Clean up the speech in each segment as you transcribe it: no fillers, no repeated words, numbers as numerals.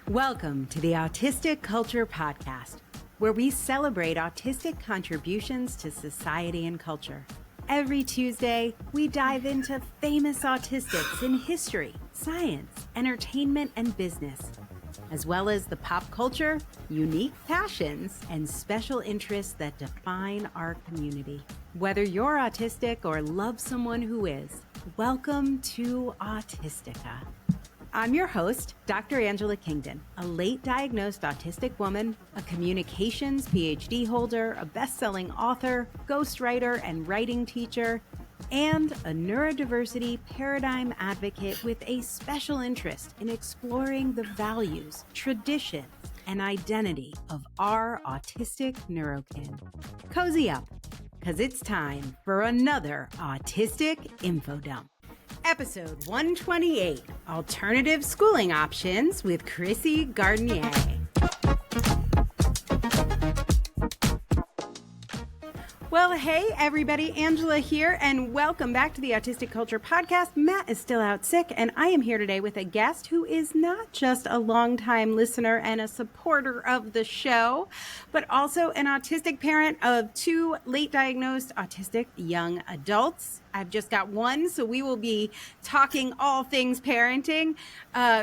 Welcome to the Autistic Culture Podcast, where we celebrate autistic contributions to society and culture. Every Tuesday, we dive into famous autistics in history, science, entertainment, and business, as well as the pop culture, unique passions, and special interests that define our community. Whether you're autistic or love someone who is, welcome to Autistica. I'm your host, Dr. Angela Kingdon, a late diagnosed autistic woman, a communications PhD holder, a best-selling author, ghostwriter, and writing teacher, and a neurodiversity paradigm advocate with a special interest in exploring the values, traditions, and identity of our autistic neurokin. Cozy up, because it's time for another Autistic Info Dump. Episode 128, Alternative Schooling Options with Chrissy Gardenier. Well, hey, everybody. Angela here, and welcome back to the Autistic Culture Podcast. Matt is still out sick, and I am here today with a guest who is not just a longtime listener and a supporter of the show, but also an autistic parent of two late diagnosed autistic young adults. I've just got one, so we will be talking all things parenting.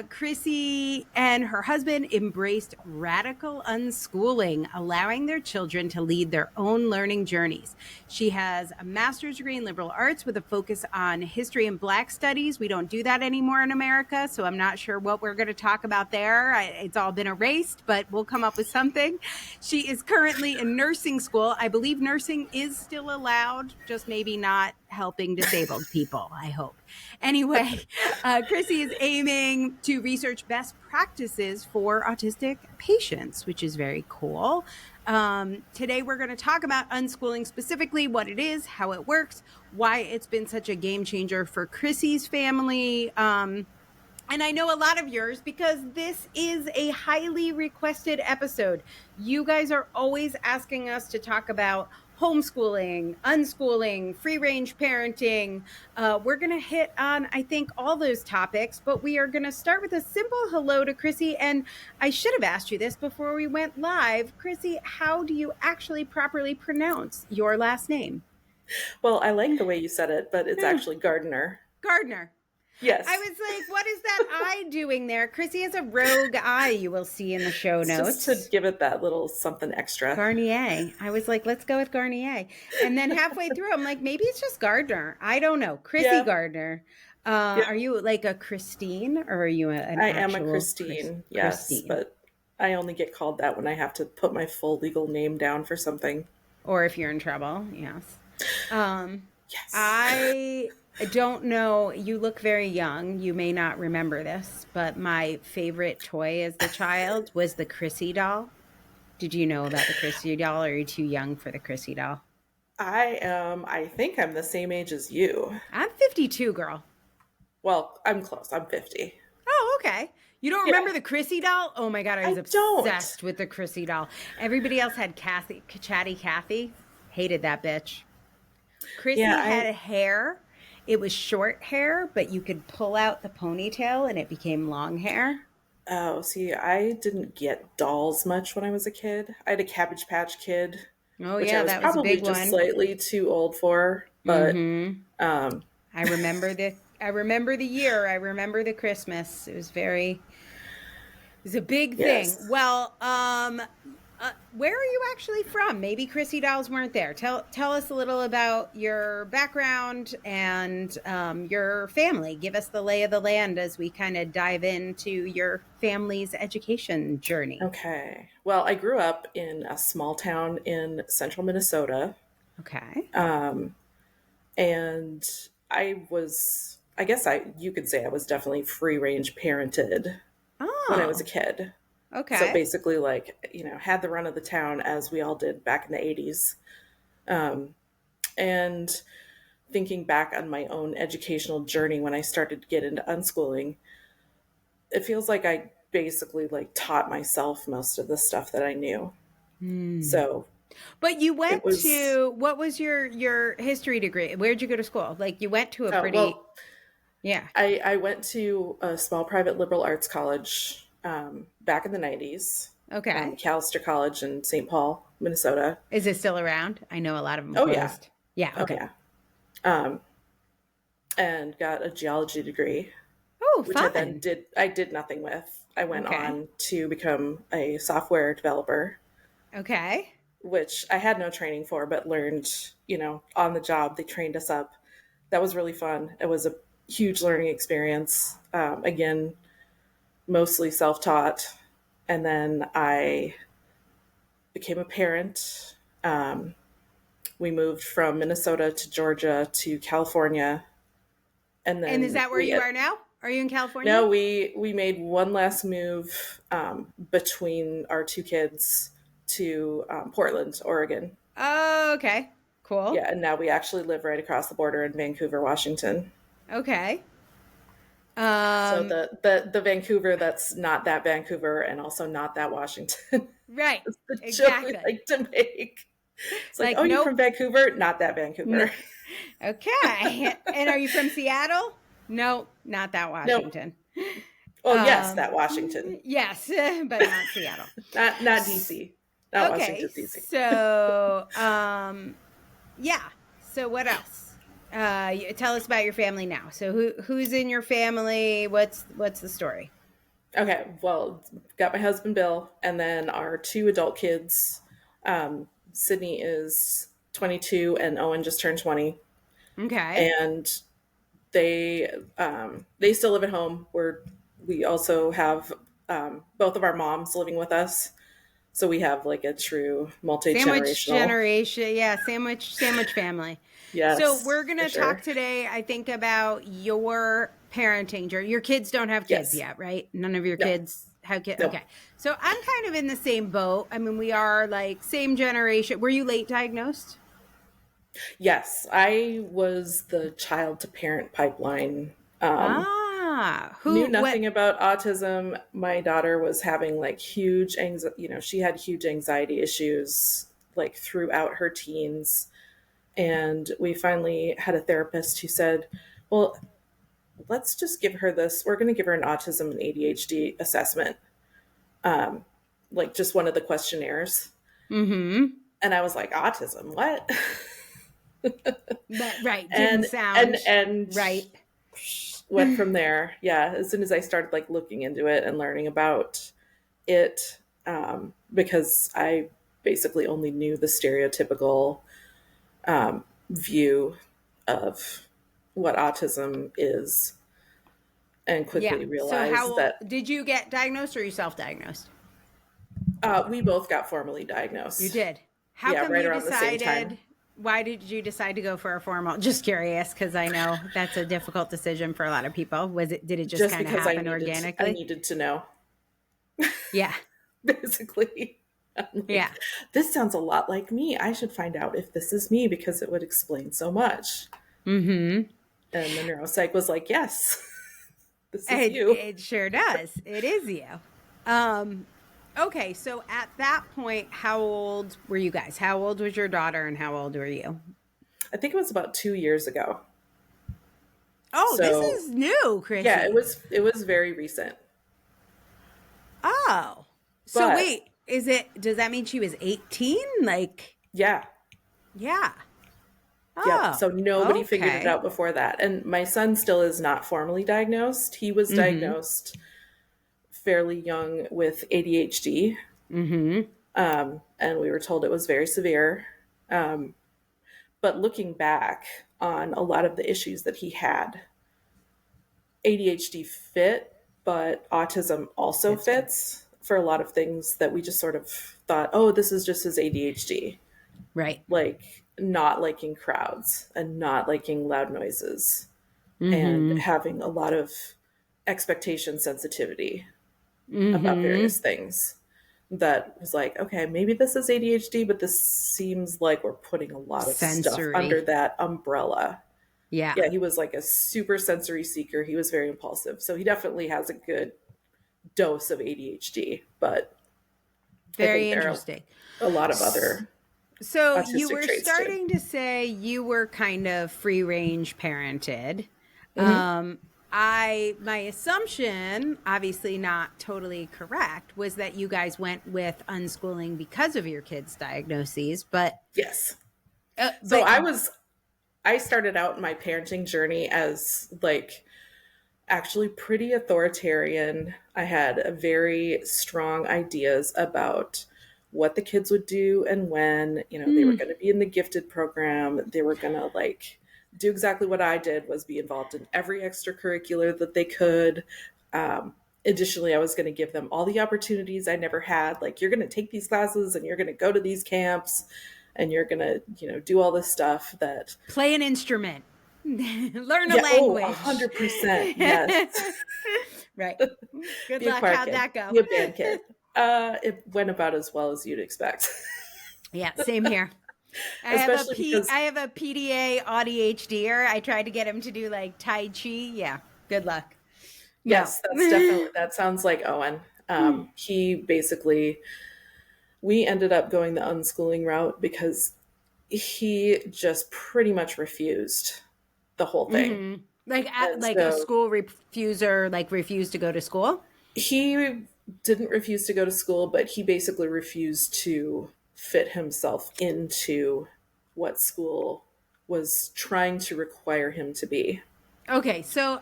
Chrissy and her husband embraced radical unschooling, allowing their children to lead their own learning journeys. She has a master's degree in liberal arts with a focus on history and Black studies. We don't do that anymore in America, so I'm not sure what we're going to talk about there. It's all been erased, but we'll come up with something. She is currently in nursing school. I believe nursing is still allowed, just maybe not helping disabled people, I hope. Anyway, Chrissy is aiming to research best practices for autistic patients, which is very cool. Today, we're going to talk about unschooling specifically, what it is, how it works, why it's been such a game changer for Chrissy's family. And I know a lot of yours because this is a highly requested episode. You guys are always asking us to talk about homeschooling, unschooling, free-range parenting. We're going to hit on, I think, all those topics, but we are going to start with a simple hello to Chrissy. And I should have asked you this before we went live. Chrissy, how do you actually properly pronounce your last name? Well, I like the way you said it, but it's actually Gardner. Gardner. Yes. I was like, what is that I doing there? Chrissy has a rogue eye, you will see in the show notes. Just to give it that little something extra. Garnier. I was like, let's go with Garnier. And then halfway through, I'm like, maybe it's just Gardner. I don't know. Chrissy Gardner. Are you like a Christine or are you an actual? I am a Christine, yes. Christine. But I only get called that when I have to put my full legal name down for something. Or if you're in trouble, yes. Yes. I don't know. You look very young. You may not remember this, but my favorite toy as a child was the Chrissy doll. Did you know about the Chrissy doll, or are you too young for the Chrissy doll? I think I'm the same age as you. I'm 52, girl. Well, I'm close. I'm 50. Oh, okay. You don't remember the Chrissy doll? Oh my God, I was obsessed with the Chrissy doll. Everybody else had Kathy, Chatty Kathy. Hated that bitch. Chrissy had hair. It was short hair, but you could pull out the ponytail and it became long hair. Oh, see, I didn't get dolls much when I was a kid. I had a Cabbage Patch Kid. Oh, yeah, that was a big one. Probably just slightly too old for, but I remember the year. I remember the Christmas. It was a big thing. Well, where are you actually from? Maybe Chrissy dolls weren't there. Tell us a little about your background and your family. Give us the lay of the land as we kind of dive into your family's education journey. Okay. Well, I grew up in a small town in central Minnesota. Okay. And you could say I was definitely free range parented when I was a kid. Okay. So basically, had the run of the town as we all did back in the 80s. And thinking back on my own educational journey when I started to get into unschooling, it feels like I basically taught myself most of the stuff that I knew. So, but you went to, what was your history degree? Where'd you go to school? You went to a pretty... Yeah. I went to a small private liberal arts college back in the 90s, Okay. Callister College in St. Paul, Minnesota. Is it still around? I know a lot of them Oh, yeah. closed. Yeah. Oh, Okay. yeah. And got a geology degree, Oh, which fun. I did nothing with. I went Okay. on to become a software developer, Okay. which I had no training for, but learned, on the job. They trained us up. That was really fun. It was a huge learning experience. Again, mostly self-taught. And then I became a parent. We moved from Minnesota to Georgia to California. And And is then that where you are now? Are you in California? no, we made one last move between our two kids to Portland, Oregon. Oh, okay. Cool. Yeah, and now we actually live right across the border in Vancouver, Washington. Okay. So the Vancouver that's not that Vancouver and also not that Washington. Right. It's the joke we Exactly. like to make. It's like, Like, oh, you're nope. from Vancouver? Not that Vancouver. Okay. And are you from Seattle? No, not that Washington. Oh, yes, that Washington. Yes, but not Seattle. Not DC. Not Okay. Washington, DC. So, yeah. So what else? Tell us about your family now. So who's in your family? What's the story? Okay, well, got my husband Bill, and then our two adult kids. Sydney is 22, and Owen just turned 20, Okay. and they still live at home. We also have both of our moms living with us, so we have like a true Sandwich multi-generational. generation. Yeah, sandwich family. Yes, So we're going to for talk sure. today, I think, about your parenting journey. Your kids don't have kids Yes. yet, right? None of your No. kids have kids. No. Okay. So I'm kind of in the same boat. I mean, we are like same generation. Were you late diagnosed? Yes, I was the child to parent pipeline. Knew nothing about autism. My daughter was having like huge she had huge anxiety issues like throughout her teens. And we finally had a therapist who said, well, let's just give her this. We're going to give her an autism and ADHD assessment, like just one of the questionnaires. Mm-hmm. And I was like, autism, what? But, right. Didn't and sound and right. went from there. Yeah, as soon as I started like looking into it and learning about it, because I basically only knew the stereotypical view of what autism is, and quickly realized that did you get diagnosed or you self-diagnosed? we both got formally diagnosed. You did. How come right you around the same decided? time. Why did you decide to go for a formal? Just curious, because I know that's a difficult decision for a lot of people. Did it just kind of happen organically? I needed to know. Yeah. Basically. Like, yeah. This sounds a lot like me. I should find out if this is me because it would explain so much. Mm-hmm. And the neuropsych was like, yes, this is you. It sure does. It is you. Okay, so at that point, how old were you guys? How old was your daughter and how old were you? I think it was about 2 years ago. Oh, So, this is new, Chrissy. Yeah, it was very recent. Oh. So But- wait, does that mean she was 18? Like, Yeah. yeah. Oh, Yeah. So nobody figured okay. it out before that. And my son still is not formally diagnosed. He was diagnosed fairly young with ADHD. Mm-hmm. And we were told it was very severe. But looking back on a lot of the issues that he had, ADHD fit, but autism also fits for a lot of things that we just sort of thought, oh, this is just his ADHD. Right. Like not liking crowds and not liking loud noises Mm-hmm. and having a lot of expectation sensitivity about various things. That was like, okay, maybe this is ADHD, but this seems like we're putting a lot of stuff under that umbrella. Yeah. Yeah, he was like a super sensory seeker. He was very impulsive. So he definitely has a good dose of ADHD, but Very I think interesting. There are a lot of other So you autistic were traits starting too. to say you were kind of free range parented. my assumption, obviously not totally correct, was that you guys went with unschooling because of your kids' diagnoses, but Yes. So but I started out my parenting journey as like actually pretty authoritarian. I had a very strong ideas about what the kids would do and when, they were going to be in the gifted program. They were going to like do exactly what I did, was be involved in every extracurricular that they could. Additionally, I was going to give them all the opportunities I never had. Like, you're going to take these classes and you're going to go to these camps and you're going to, do all this stuff that play an instrument. Learn a language. 100%. Yes. Right. Good Be a luck. choir How'd kid. that go? Be a band kid. It went about as well as you'd expect. Yeah, same here. I have a PDA ADHDer. I tried to get him to do like Tai Chi. Yeah, good luck. Yes, that sounds like Owen. We ended up going the unschooling route because he just pretty much refused the whole thing. Like a school refuser, like refused to go to school? He didn't refuse to go to school, but he basically refused to fit himself into what school was trying to require him to be. Okay, so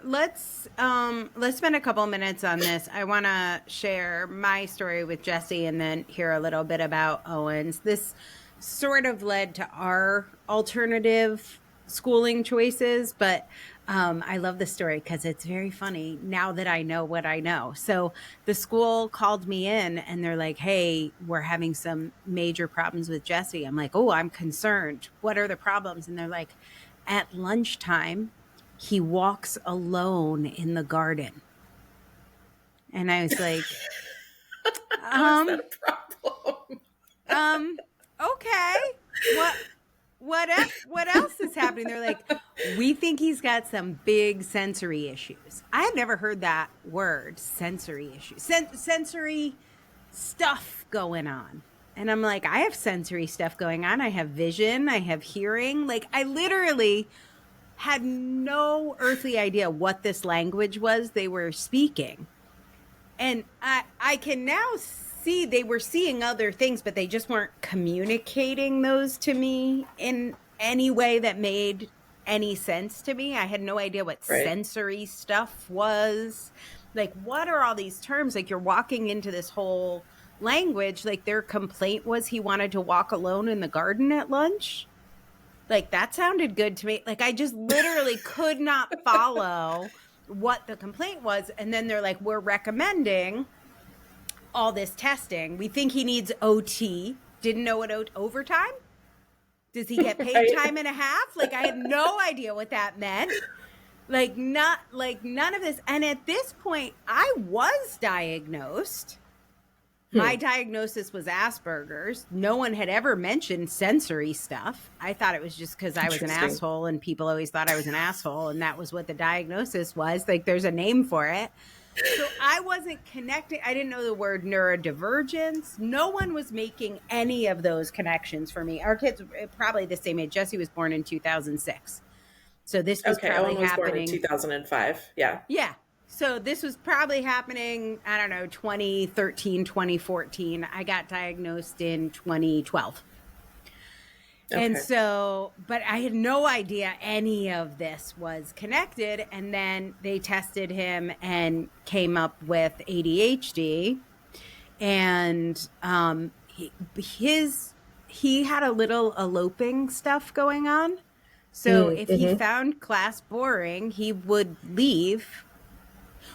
let's spend a couple minutes on this. I want to share my story with Jesse and then hear a little bit about Owen's. This sort of led to our alternative schooling choices, but I love the story because it's very funny now that I know what I know. So the school called me in and they're like, hey, we're having some major problems with Jesse. I'm like, oh, I'm concerned. What are the problems? And they're like, at lunchtime, he walks alone in the garden. And I was like, How is that a problem? Okay. What else is happening? They're like, we think he's got some big sensory issues. I had never heard that word, sensory issues. Sensory stuff going on. And I'm like, I have sensory stuff going on. I have vision. I have hearing. Like, I literally had no earthly idea what this language was they were speaking. And I can now see they were seeing other things, but they just weren't communicating those to me in any way that made any sense to me. I had no idea what sensory stuff was. Like, what are all these terms? Like, you're walking into this whole language. Like, their complaint was he wanted to walk alone in the garden at lunch. Like, that sounded good to me. Like, I just literally could not follow what the complaint was. And then they're like, we're recommending all this testing. We think he needs OT. Didn't know what overtime? Does he get paid time and a half? Like, I had no idea what that meant. Like, none of this. And at this point, I was diagnosed. My diagnosis was Asperger's. No one had ever mentioned sensory stuff. I thought it was just because I was an asshole and people always thought I was an asshole. And that was what the diagnosis was. Like, there's a name for it. So I wasn't connecting. I didn't know the word neurodivergence. No one was making any of those connections for me. Our kids were probably the same age. Jesse was born in 2006. So this was probably Owen was happening. born in 2005. Yeah. Yeah. So this was probably happening, I don't know, 2013, 2014. I got diagnosed in 2012. Okay. And so, but I had no idea any of this was connected. And then they tested him and came up with ADHD. And he had a little eloping stuff going on. So if he found class boring, he would leave.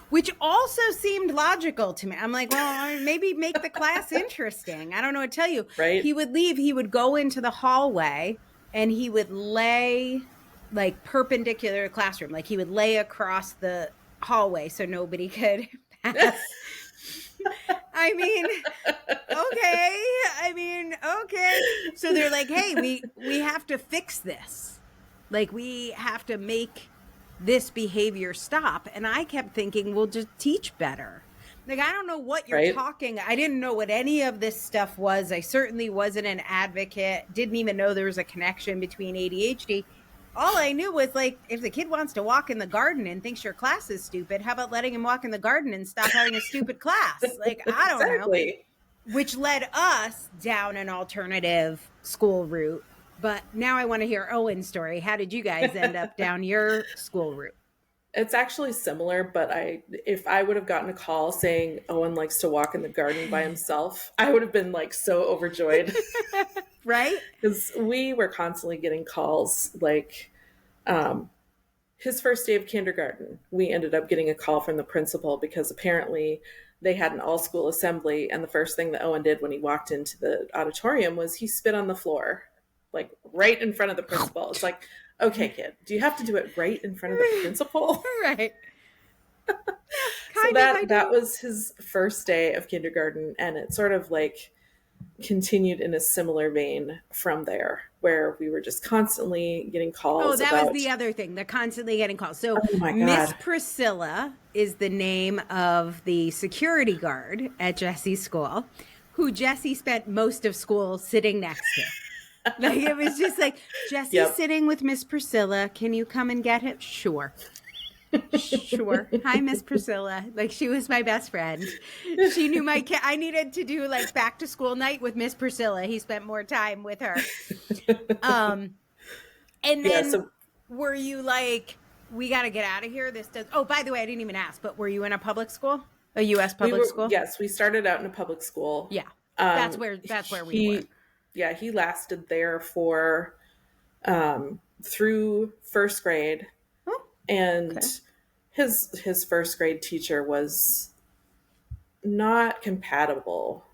Which also seemed logical to me. I'm like, well, maybe make the class interesting. I don't know what to tell you. Right. He would leave. He would go into the hallway and he would lay like perpendicular to the classroom. Like he would lay across the hallway so nobody could pass. I mean, okay. So they're like, hey, we have to fix this. Like, we have to make this behavior stop. And I kept thinking, we'll just teach better. Like, I don't know what you're talking. I didn't know what any of this stuff was. I certainly wasn't an advocate. Didn't even know there was a connection between ADHD. all I knew was like, if the kid wants to walk in the garden and thinks your class is stupid, how about letting him walk in the garden and stop having a stupid class? Like, I don't Exactly. know. Which led us down an alternative school route. But now I want to hear Owen's story. How did you guys end up down your school route? It's actually similar, but if I would have gotten a call saying Owen likes to walk in the garden by himself, I would have been like so overjoyed. Right? Because we were constantly getting calls like his first day of kindergarten. We ended up getting a call from the principal because apparently they had an all-school assembly, and the first thing that Owen did when he walked into the auditorium was he spit on the floor, like right in front of the principal. It's like, okay, kid, do you have to do it right in front of the principal? Right. So that was his first day of kindergarten, and it sort of like continued in a similar vein from there, where we were just constantly getting calls. Oh, that was the other thing. They're constantly getting calls. So Miss Priscilla is the name of the security guard at Jesse's school, who Jesse spent most of school sitting next to. Like, it was just like, Jesse's sitting with Miss Priscilla. Can you come and get him? Sure. Sure. Hi, Miss Priscilla. Like, she was my best friend. She knew my kid. I needed to do like back to school night with Miss Priscilla. He spent more time with her. And then were you like, we got to get out of here? This does. Oh, by the way, I didn't even ask, but were you in a public school? A U.S. public school? Yes, we started out in a public school. Yeah. That's where we were. Yeah, he lasted there for through first grade. And his first grade teacher was not compatible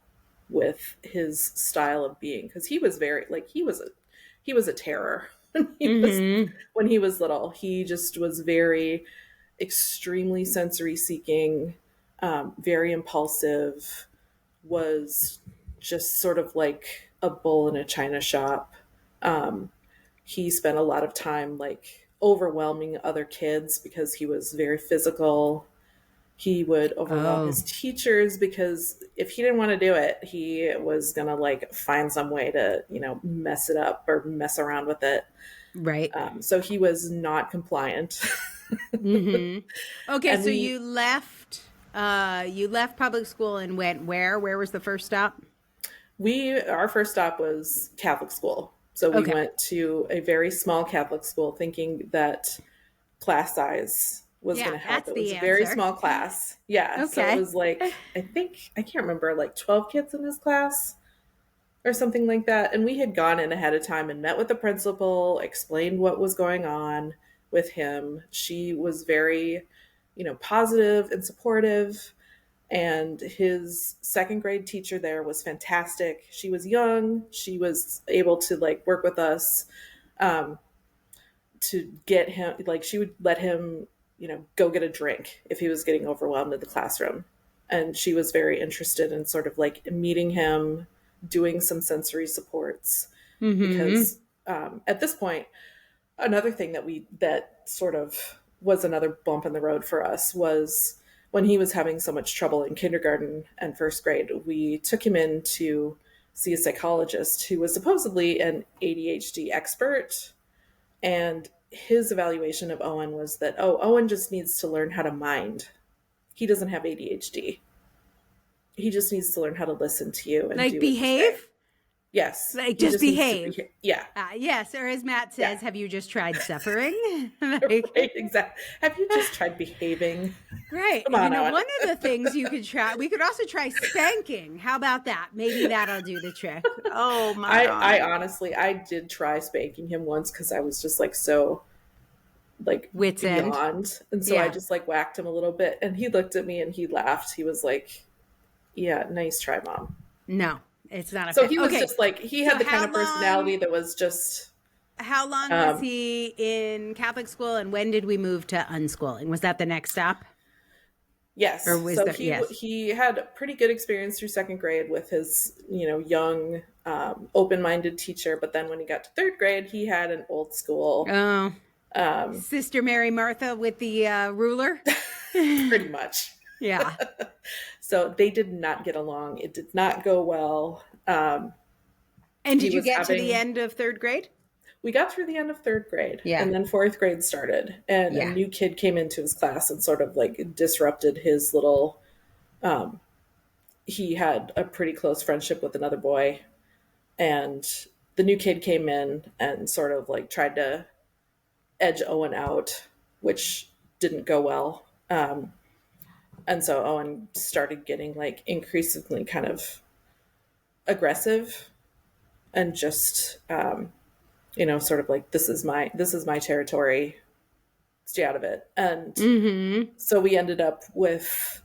with his style of being, because he was very like he was a terror when he was little. He just was very extremely sensory seeking, very impulsive, was just sort of like a bull in a china shop. He spent a lot of time like overwhelming other kids because he was very physical. He would overwhelm his teachers because if he didn't want to do it, he was gonna like find some way to, mess it up or mess around with it. Right. So he was not compliant. Okay, and so you left public school and went where? Where was the first stop? Our first stop was Catholic school. So we went to a very small Catholic school thinking that class size was going to help. It was a very small class. Yeah. Okay. So it was like, I can't remember, like 12 kids in his class or something like that. And we had gone in ahead of time and met with the principal, explained what was going on with him. She was very, positive and supportive. And his second grade teacher there was fantastic. She was young. She was able to like work with us to get him, like she would let him, go get a drink if he was getting overwhelmed in the classroom. And she was very interested in sort of like meeting him, doing some sensory supports. Because at this point, another thing that sort of was another bump in the road for us was when he was having so much trouble in kindergarten and first grade. We took him in to see a psychologist who was supposedly an ADHD expert. And his evaluation of Owen was that, Owen just needs to learn how to mind. He doesn't have ADHD. He just needs to learn how to listen to you and like behave. Yes. Like just behave. Yeah. Yes. Or as Matt says, have you just tried suffering? Right, exactly. Have you just tried behaving? Right. Come on, one of the things you could try, we could also try spanking. How about that? Maybe that'll do the trick. Oh my God. I honestly, I did try spanking him once because I was just like so like wits beyond. End. And so I just like whacked him a little bit and he looked at me and he laughed. He was like, yeah, nice try, Mom. No. It's not a so he was just like he had the kind of personality that was just. How long was he in Catholic school, and when did we move to unschooling? Was that the next stop? Yes. Or was he had a pretty good experience through second grade with his young open-minded teacher, but then when he got to third grade, he had an old school. Sister Mary Martha with the ruler. Pretty much. Yeah. So they did not get along. It did not go well. And did you get to the end of third grade? we got through the end of third grade, Yeah. and then fourth grade started, and a Yeah. new kid came into his class and sort of like disrupted his little. He had a pretty close friendship with another boy, and the new kid came in and sort of like tried to edge Owen out, which didn't go well. And so Owen started getting like increasingly kind of aggressive and just sort of like this is my territory, stay out of it. And so we ended up with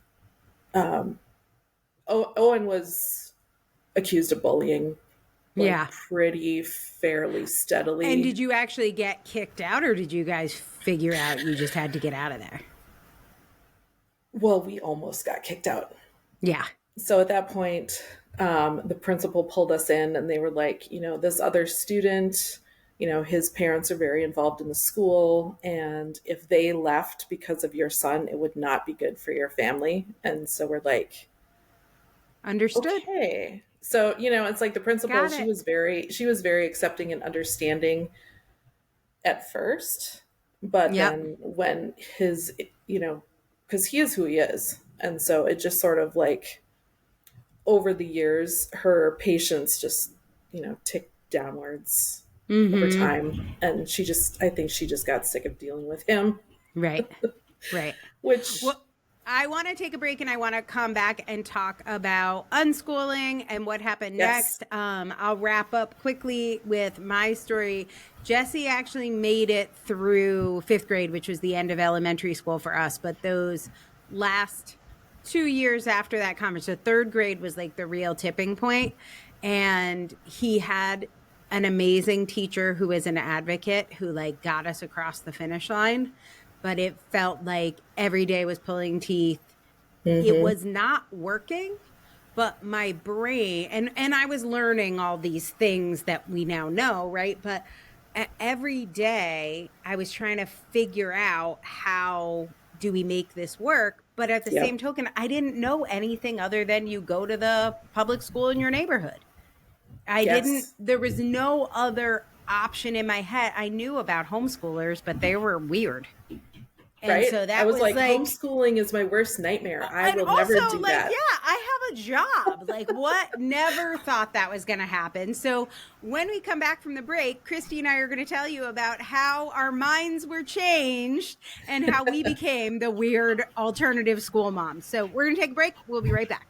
Owen was accused of bullying like pretty fairly steadily. And did you actually get kicked out, or did you guys figure out you just had to get out of there? Well, we almost got kicked out. Yeah. So at that point, the principal pulled us in and they were like, this other student, his parents are very involved in the school. And if they left because of your son, it would not be good for your family. And so we're like, understood. Okay. So, it's like the principal, she was very accepting and understanding at first. But then when his, because he is who he is. And so it just sort of like, over the years, her patience just, ticked downwards over time. And I think she just got sick of dealing with him. Right. Right. Well, I want to take a break and I want to come back and talk about unschooling and what happened next. I'll wrap up quickly with my story. Jesse actually made it through fifth grade, which was the end of elementary school for us. But those last 2 years after that conference, so third grade was like the real tipping point. And he had an amazing teacher who was an advocate who like got us across the finish line. But it felt like every day was pulling teeth. It was not working, but my brain, and I was learning all these things that we now know, right? But every day I was trying to figure out how do we make this work? But at the same token, I didn't know anything other than you go to the public school in your neighborhood. There was no other option in my head. I knew about homeschoolers, but they were weird. And right? So that I was like, homeschooling is my worst nightmare. I will never do that. Yeah, I have a job. Like what? Never thought that was going to happen. So when we come back from the break, Christy and I are going to tell you about how our minds were changed and how we became the weird alternative school moms. So we're going to take a break. We'll be right back.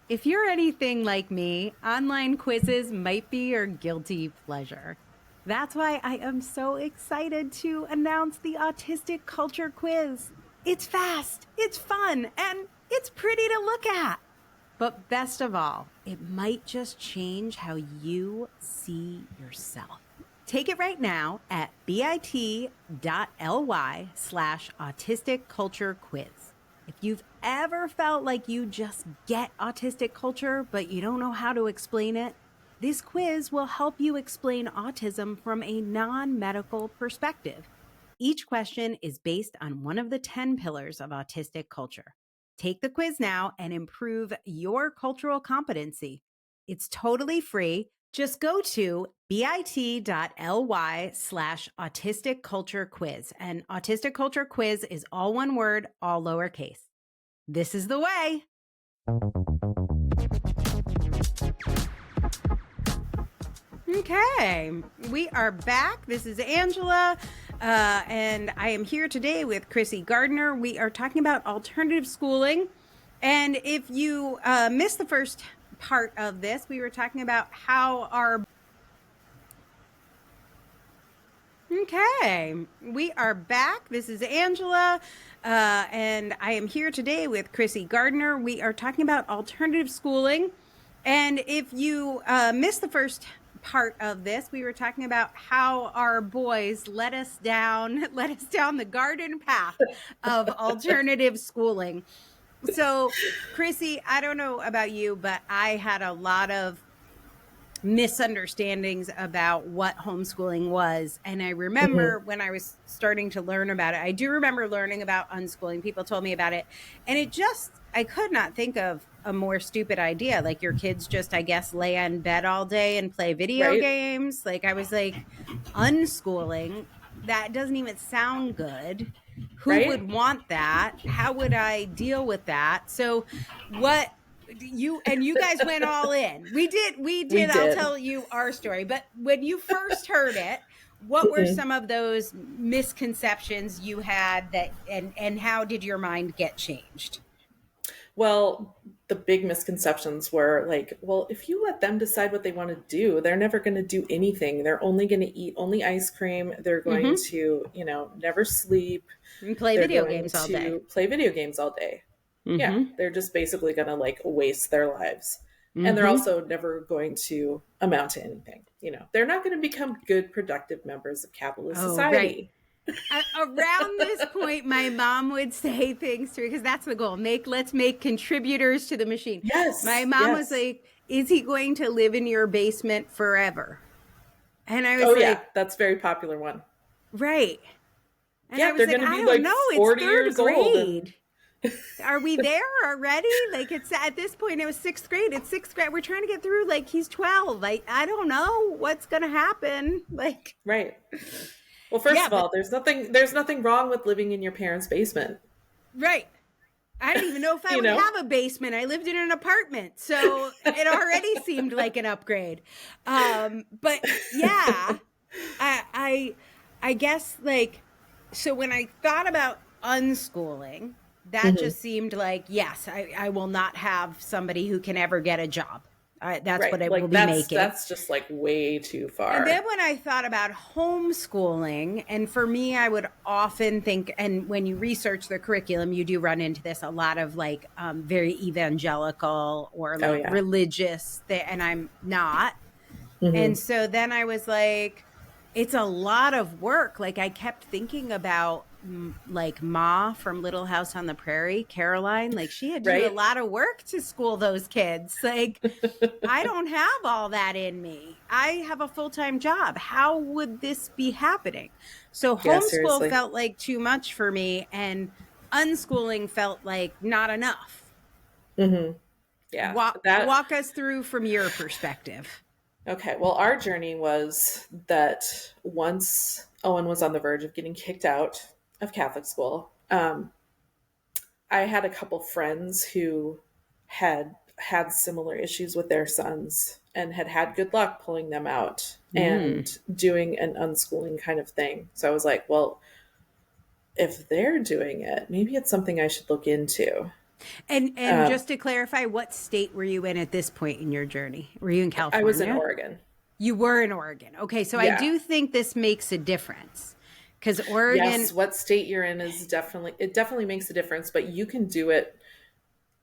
If you're anything like me, online quizzes might be your guilty pleasure. That's why I am so excited to announce the Autistic Culture Quiz. It's fast, it's fun, and it's pretty to look at. But best of all, it might just change how you see yourself. Take it right now at bit.ly/autistic culture quiz. If you've ever felt like you just get autistic culture, but you don't know how to explain it, this quiz will help you explain autism from a non-medical perspective. Each question is based on one of the 10 pillars of autistic culture. Take the quiz now and improve your cultural competency. It's totally free. Just go to bit.ly/autistic culture quiz. And autistic culture quiz is all one word, all lowercase. This is the way. Okay, we are back. This is Angela, and I am here today with Chrissy Gardner. We are talking about alternative schooling. And if you missed the first part of this, we were talking about how our... Okay, we are back. This is Angela, and I am here today with Chrissy Gardner. We are talking about alternative schooling. And if you missed the first part of this, we were talking about how our boys led us down the garden path of alternative schooling. So, Chrissy, I don't know about you, but I had a lot of misunderstandings about what homeschooling was. And I remember when I was starting to learn about it, I do remember learning about unschooling. People told me about it. And I could not think of a more stupid idea. Like your kids just, I guess, lay in bed all day and play video Right. games. Like I was like, unschooling, that doesn't even sound good. Who Right. would want that? How would I deal with that? So what you guys went all in. We We did. I'll did. tell you our story. But when you first heard it, what were some of those misconceptions you had that and how did your mind get changed? Well, the big misconceptions were like, well, if you let them decide what they want to do, they're never going to do anything. They're only going to eat only ice cream. They're going to, never sleep. And play They're video going games all to day. play video games all day. Yeah, they're just basically going to like waste their lives. And they're also never going to amount to anything. They're not going to become good, productive members of capitalist society. Right. Around this point, my mom would say things to me because that's the goal. Let's make contributors to the machine. Yes. My mom was like, "Is he going to live in your basement forever?" And I was like, yeah, that's a very popular one. Right. And yeah, I was they're like, going to be I like don't know. 40 It's years third grade. old. Are we there already? Like it's at this point, it was sixth grade. It's sixth grade. We're trying to get through. Like he's 12. Like I don't know what's going to happen. Like right. Well, first of all, there's nothing wrong with living in your parents' basement. Right. I don't even know if I would have a basement. I lived in an apartment, so it already seemed like an upgrade. But yeah, I guess like, so when I thought about unschooling, that just seemed like, yes, I will not have somebody who can ever get a job. That's what I will be making. That's just like way too far. And then when I thought about homeschooling, and for me, I would often think, and when you research the curriculum, you do run into this, a lot of like very evangelical or like religious, and I'm not. And so then I was like, it's a lot of work. Like I kept thinking about like Ma from Little House on the Prairie, Caroline, like she had to do a lot of work to school those kids. Like I don't have all that in me. I have a full-time job. How would this be happening? So homeschool felt like too much for me and unschooling felt like not enough. Yeah. Walk us through from your perspective. Okay. Well, our journey was that once Owen was on the verge of getting kicked out of Catholic school, I had a couple friends who had similar issues with their sons and had good luck pulling them out and doing an unschooling kind of thing. So I was like, well, if they're doing it, maybe it's something I should look into. And just to clarify, what state were you in at this point in your journey? Were you in California? I was in Oregon. You were in Oregon. Okay, so I do think this makes a difference. Because Oregon... Yes, what state you're in is definitely makes a difference, but you can do it.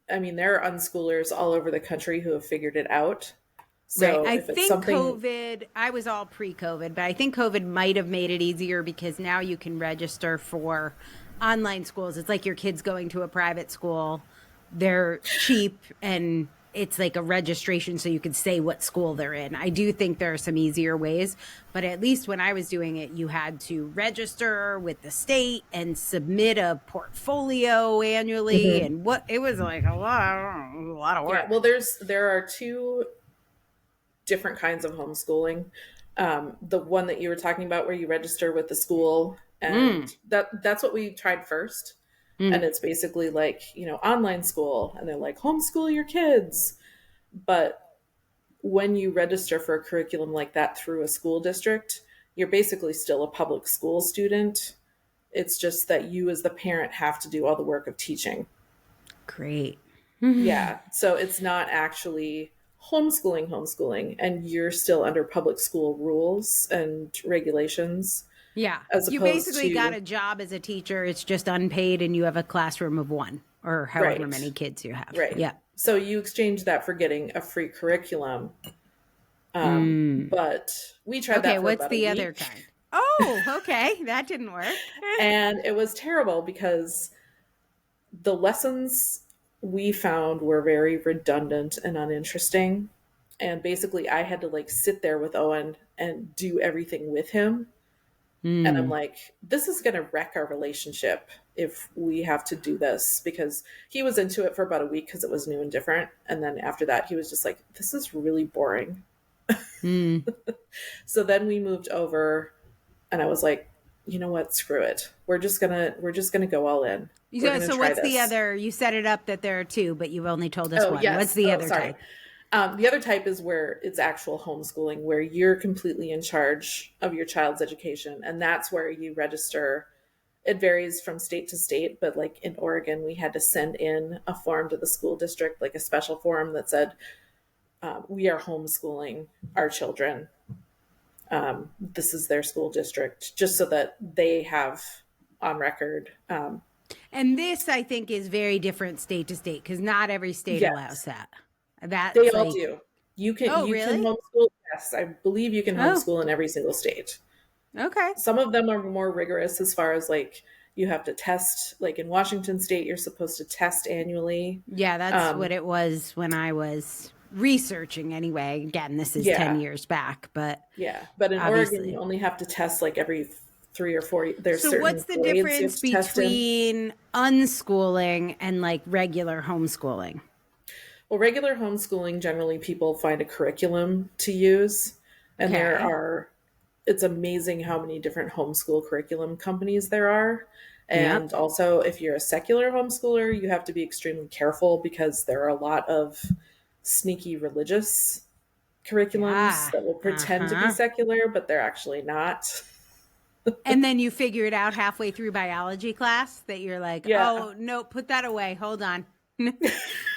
I mean, there are unschoolers all over the country who have figured it out. So I think COVID, I was all pre-COVID, but I think COVID might have made it easier because now you can register for online schools. It's like your kids going to a private school. They're cheap and it's like a registration so you can say what school they're in. I do think there are some easier ways, but at least when I was doing it, you had to register with the state and submit a portfolio annually. And it was like a lot of work. Yeah, well, there are two different kinds of homeschooling. The one that you were talking about where you register with the school, and that's what we tried first. And it's basically like, online school, and they're like, homeschool your kids. But when you register for a curriculum like that through a school district, you're basically still a public school student. It's just that you as the parent have to do all the work of teaching. Great. Yeah. So it's not actually homeschooling, and you're still under public school rules and regulations. Yeah. You basically got a job as a teacher. It's just unpaid and you have a classroom of one or however many kids you have. Right. Yeah. So you exchange that for getting a free curriculum. But we tried that for what's about the a other week. kind? Oh, okay. That didn't work. And it was terrible because the lessons we found were very redundant and uninteresting. And basically I had to like sit there with Owen and do everything with him. And I'm like, this is going to wreck our relationship if we have to do this, because he was into it for about a week because it was new and different. And then after that, he was just like, this is really boring. So then we moved over and I was like, you know what? Screw it. We're just gonna go all in. We're gonna So try what's this. the other, you set it up that there are two, but you've only told us Oh, one. yes. What's the other Sorry. type? The other type is where it's actual homeschooling, where you're completely in charge of your child's education. And that's where you register. It varies from state to state, but like in Oregon, we had to send in a form to the school district, like a special form that said, we are homeschooling our children. This is their school district, just so that they have on record. And this, I think, is very different state to state because not every state Yes. allows that. That's They all do. You can really? can homeschool. Yes, I believe you can homeschool in every single state. Okay. Some of them are more rigorous as far as like you have to test. Like in Washington State, you're supposed to test annually. Yeah, that's what it was when I was researching anyway. Again, this is 10 years back, but but in obviously. Oregon, you only have to test like every 3 or 4. There's So certain what's the grades difference you have to test in. between unschooling and like regular homeschooling? Well, regular homeschooling, generally people find a curriculum to use. And it's amazing how many different homeschool curriculum companies there are. And also, if you're a secular homeschooler, you have to be extremely careful because there are a lot of sneaky religious curriculums that will pretend to be secular, but they're actually not. And then you figure it out halfway through biology class that you're like, oh, no, put that away. Hold on.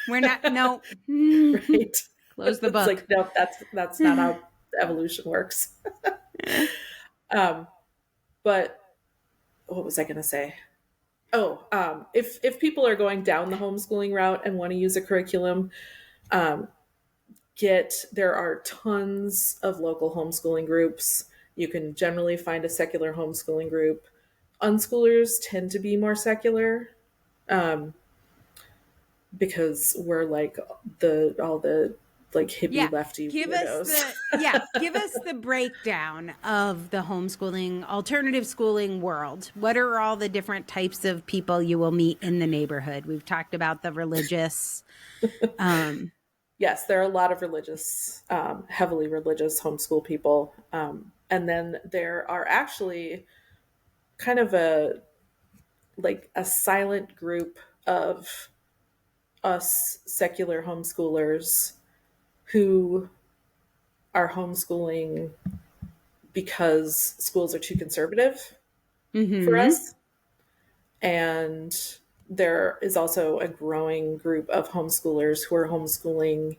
We're not, no. Right. Close the book. It's like, no, that's not how evolution works. But what was I going to say? Oh, if people are going down the homeschooling route and want to use a curriculum, there are tons of local homeschooling groups. You can generally find a secular homeschooling group. Unschoolers tend to be more secular, because we're like all the like hippie lefty weirdos. Give us the breakdown of the homeschooling, alternative schooling world. What are all the different types of people you will meet in the neighborhood? We've talked about the religious. Yes, there are a lot of religious, heavily religious homeschool people. And then there are actually kind of a silent group of us secular homeschoolers who are homeschooling because schools are too conservative for us. And there is also a growing group of homeschoolers who are homeschooling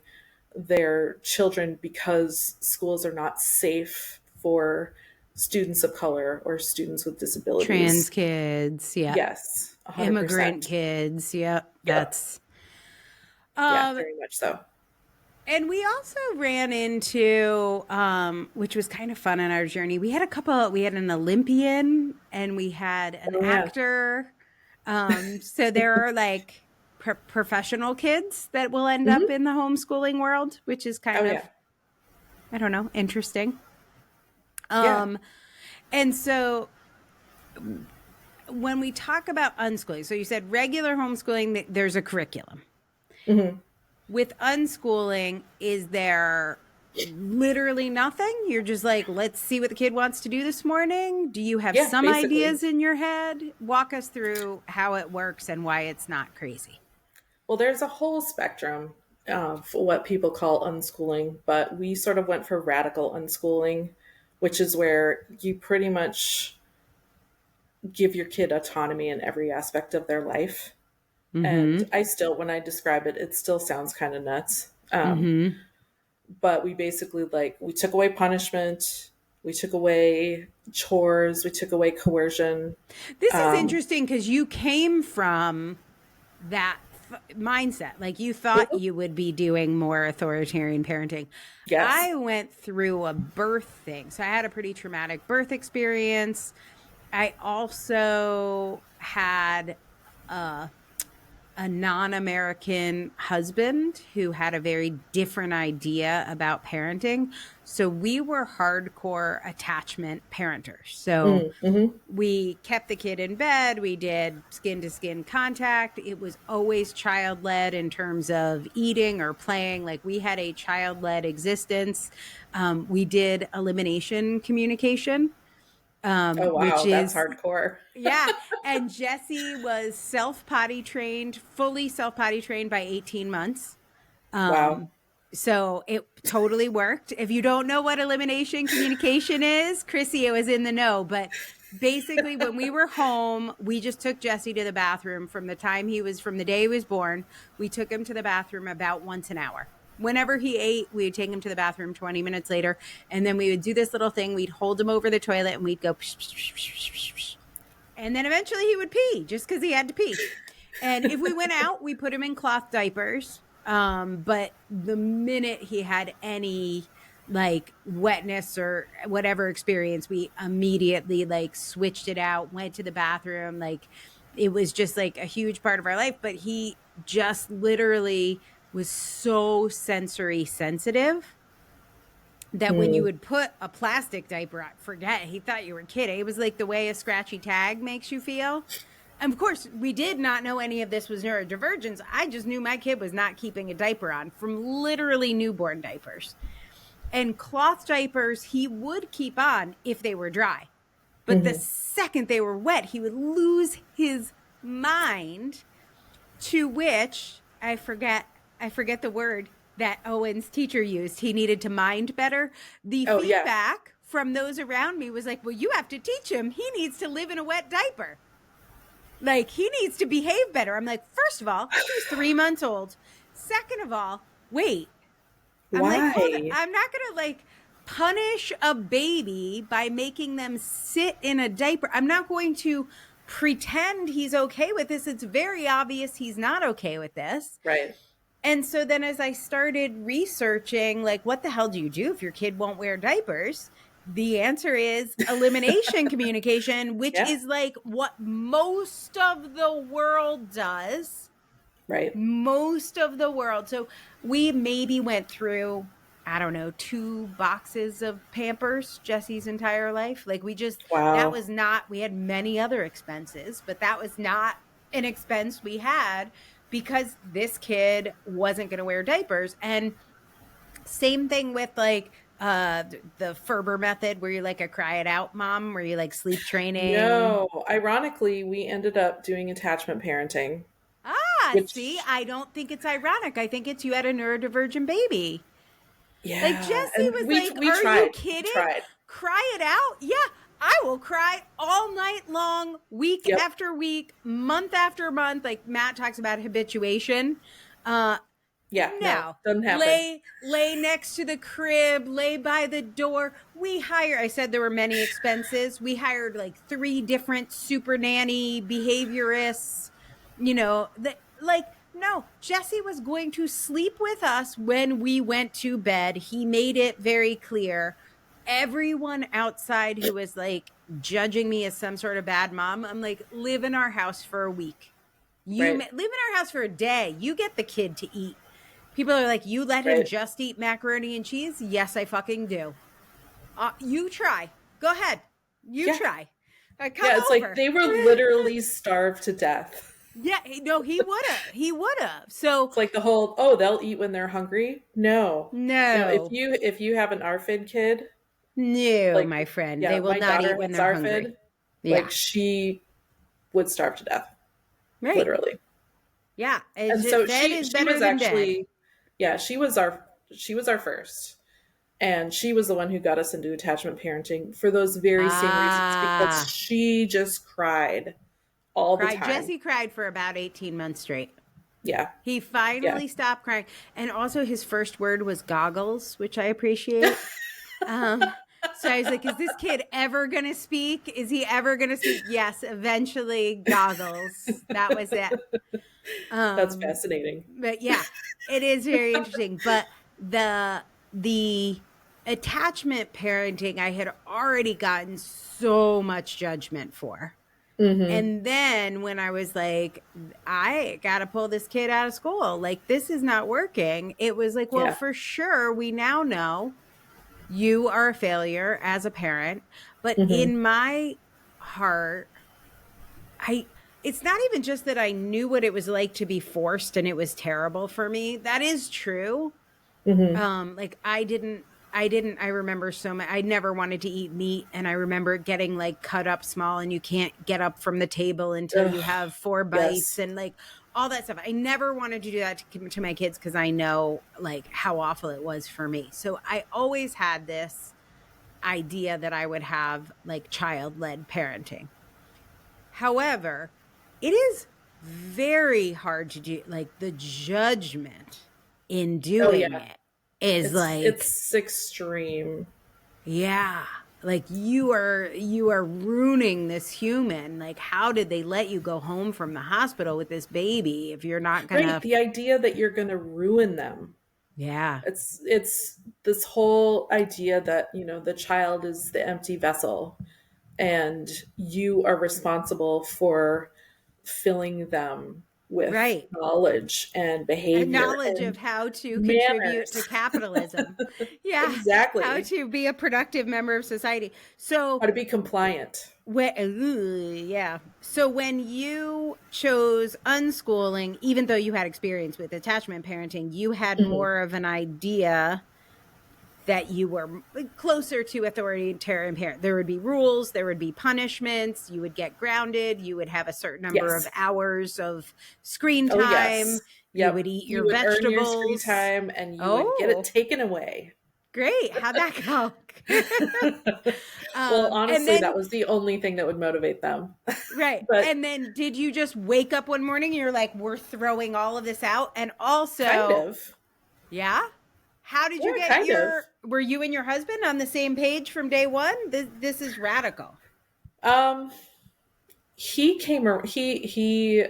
their children because schools are not safe for students of color or students with disabilities. Trans kids, Yes, 100%. Immigrant kids, that's... very much so. And we also ran into, which was kind of fun on our journey. We had an Olympian and we had an actor. So there are like professional kids that will end up in the homeschooling world, which is kind of, I don't know, interesting. And so when we talk about unschooling, so you said regular homeschooling, there's a curriculum. With unschooling, is there literally nothing? You're just like, let's see what the kid wants to do this morning. Do you have some ideas in your head? Walk us through how it works and why it's not crazy. Well, there's a whole spectrum of what people call unschooling, but we sort of went for radical unschooling, which is where you pretty much give your kid autonomy in every aspect of their life. And I still, when I describe it, it still sounds kind of nuts. But we basically we took away punishment. We took away chores. We took away coercion. This is interesting because you came from that mindset. Like you thought you would be doing more authoritarian parenting. Yes. I went through a birth thing. So I had a pretty traumatic birth experience. I also had a non-American husband who had a very different idea about parenting. So we were hardcore attachment parenters. So Mm-hmm. we kept the kid in bed. We did skin to skin contact. It was always child led in terms of eating or playing. Like we had a child led existence. We did elimination communication, Oh, which wow. That's is, hardcore. yeah. And Jesse was fully self potty trained by 18 months. Wow. So it totally worked. If you don't know what elimination communication is, Chrissy, it was in the know. But basically, when we were home, we just took Jesse to the bathroom from the day he was born. We took him to the bathroom about once an hour. Whenever he ate, we would take him to the bathroom 20 minutes later. And then we would do this little thing. We'd hold him over the toilet and we'd go, psh, psh, psh, psh, psh, psh. And then eventually he would pee just because he had to pee. And if we went out, we put him in cloth diapers. But the minute he had any like wetness or whatever experience, we immediately like switched it out, went to the bathroom. Like it was just like a huge part of our life. But he just literally was so sensory sensitive that when you would put a plastic diaper on, he thought you were kidding. It was like the way a scratchy tag makes you feel. And of course, we did not know any of this was neurodivergence. I just knew my kid was not keeping a diaper on from literally newborn diapers. And cloth diapers he would keep on if they were dry. But the second they were wet, he would lose his mind, to which I forget the word that Owen's teacher used. He needed to mind better. The feedback from those around me was like, well, you have to teach him. He needs to live in a wet diaper. Like, he needs to behave better. I'm like, first of all, he's 3 months old. Second of all, wait. Why? I'm not going to, like, punish a baby by making them sit in a diaper. I'm not going to pretend he's okay with this. It's very obvious he's not okay with this. Right. And so then as I started researching, like, what the hell do you do if your kid won't wear diapers? The answer is elimination communication, which is like what most of the world does. Right. Most of the world. So we maybe went through, I don't know, 2 boxes of Pampers Jesse's entire life. Like that was not, we had many other expenses, but that was not an expense we had because this kid wasn't going to wear diapers. And same thing with like, the Ferber method where you're like a cry it out mom, where you like sleep training. No, ironically, we ended up doing attachment parenting. See, I don't think it's ironic. I think it's you had a neurodivergent baby. Yeah. Like Jesse was you kidding? Cry it out? Yeah, I will cry all night long, week after week, month after month. Like Matt talks about habituation. No, doesn't happen. Lay next to the crib, lay by the door. I said there were many expenses. We hired like 3 different super nanny behaviorists, no, Jesse was going to sleep with us when we went to bed. He made it very clear. Everyone outside who was like judging me as some sort of bad mom, I'm like, live in our house for a week. Live in our house for a day. You get the kid to eat. People are like, you let him just eat macaroni and cheese? Yes, I fucking do. You try. Go ahead. You try. It's over. Like they were literally starved to death. Yeah, no, he would have. He would have. So it's like the whole, they'll eat when they're hungry. No. If you have an ARFID kid. No, like, my friend. They will not eat when they're hungry. Like she would starve to death. Right. Literally. Yeah. And so she was actually, she was our first. And she was the one who got us into attachment parenting for those very same reasons, because she just cried all the time. Jesse cried for about 18 months straight. Yeah. He finally stopped crying. And also his first word was goggles, which I appreciate. So I was like, is this kid ever going to speak? Is he ever going to speak? Yes, eventually goggles. That was it. That's fascinating. But yeah, it is very interesting. But the attachment parenting, I had already gotten so much judgment for. And then when I was like, I got to pull this kid out of school, like, this is not working. It was like, well, Yeah. for sure, we now know you are a failure as a parent. But in my heart, it's not even just that I knew what it was like to be forced and it was terrible for me. That is true. Like I remember so much. I never wanted to eat meat. And I remember getting like cut up small and you can't get up from the table until you have 4 bites Yes. and like all that stuff. I never wanted to do that to my kids because I know like how awful it was for me. So I always had this idea that I would have like child-led parenting. However, it is very hard to do. Like the judgment in doing it is it's extreme. yeah, like you are ruining this human. Like, how did they let you go home from the hospital with this baby if you're not gonna? Right, the idea that you're gonna ruin them. Yeah, It's this whole idea that, the child is the empty vessel and you are responsible for filling them with right. knowledge and A behavior knowledge and of how to manners. contribute to capitalism. Yeah, Exactly. how to be a productive member of society. So How to be compliant. yeah. So when you chose unschooling, even though you had experience with attachment parenting, you had more of an idea that you were closer to authoritarian parent. There would be rules, there would be punishments, you would get grounded, you would have a certain number of hours of screen time. Oh, yes. Yep. You would eat your would vegetables. Earn your screen time and you would get it taken away. Great. How'd that go? Well, honestly, that was the only thing that would motivate them. Right. And then did you just wake up one morning and you're like, we're throwing all of this out? And also, kind of. Yeah. How did you get were you and your husband on the same page from day one? This is radical. He he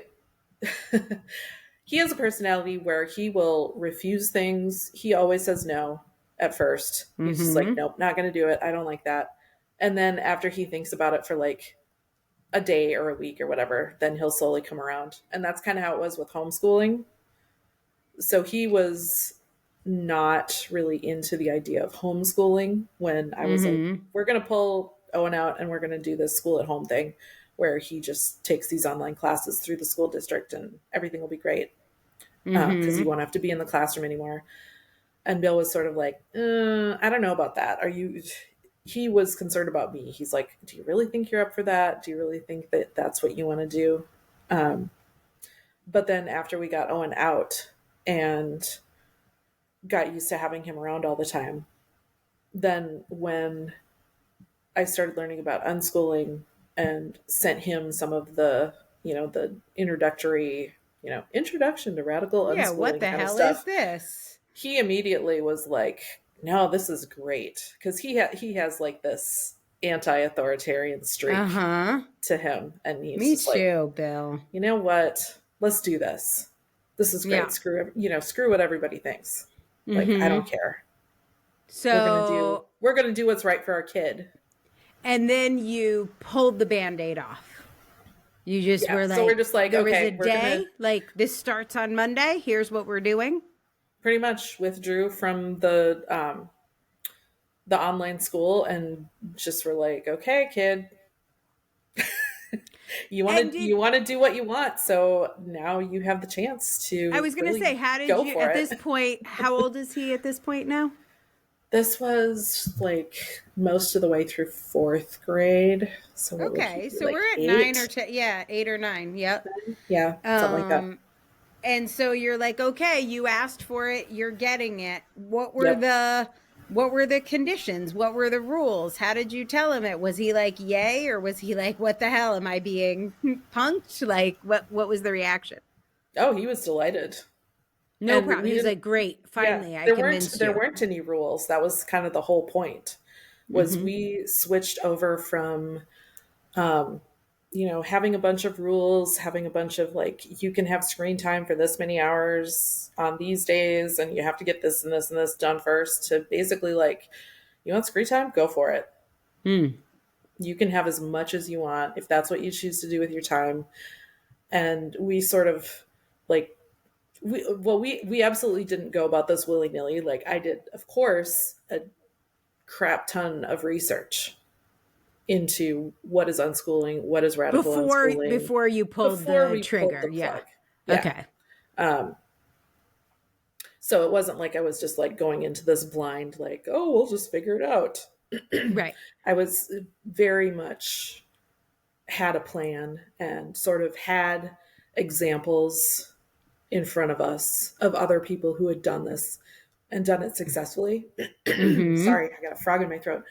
has a personality where he will refuse things. He always says no at first. He's just like, nope, not going to do it. I don't like that. And then after he thinks about it for like a day or a week or whatever, then he'll slowly come around. And that's kind of how it was with homeschooling. So he was not really into the idea of homeschooling when I was like, we're going to pull Owen out and we're going to do this school at home thing where he just takes these online classes through the school district and everything will be great because he won't have to be in the classroom anymore. And Bill was sort of like, I don't know about that. He was concerned about me. He's like, do you really think you're up for that? Do you really think that that's what you want to do? But then after we got Owen out and got used to having him around all the time, then when I started learning about unschooling and sent him some of the, the introductory, introduction to radical unschooling. Yeah, what the hell is this? He immediately was like, no, this is great. Because he has like this anti-authoritarian streak to him. And he's Me just too, like, Bill. You know what? Let's do this. This is great. Yeah. Screw what everybody thinks. Like, I don't care. So we're gonna do what's right for our kid. And then you pulled the Band-Aid off. You just were like, so we're just like, there okay, was a day, like this starts on Monday. Here's what we're doing. Pretty much withdrew from the online school and just were like, okay, kid, you want to do what you want. So now you have the chance to. I was going to say, how did you at this point? How old is he at this point now? This was like most of the way through 4th grade. So okay, so like we're at 8? 9 or 10. Yeah, 8 or 9. Yep. Yeah, something like that. And so you're like, okay, you asked for it, you're getting it. What were the conditions? What were the rules? How did you tell him it? Was he like, yay, or was he like, what the hell, am I being punked? Like, what was the reaction? Oh, he was delighted. No problem. He was like, great, finally, I convinced you. There weren't any rules. That was kind of the whole point, was we switched over from having a bunch of rules, having a bunch of like, you can have screen time for this many hours on these days, and you have to get this and this and this done first, to basically like, you want screen time? Go for it. You can have as much as you want if that's what you choose to do with your time. And we sort of like, we absolutely didn't go about this willy-nilly. Like I did, of course, a crap ton of research into what is unschooling, what is radical unschooling Before you pulled before the we pulled trigger. the Yeah. plug. Yeah. Okay. So it wasn't like I was just like going into this blind, like, oh, we'll just figure it out. Right. I was very much had a plan and sort of had examples in front of us of other people who had done this and done it successfully. Sorry, I got a frog in my throat.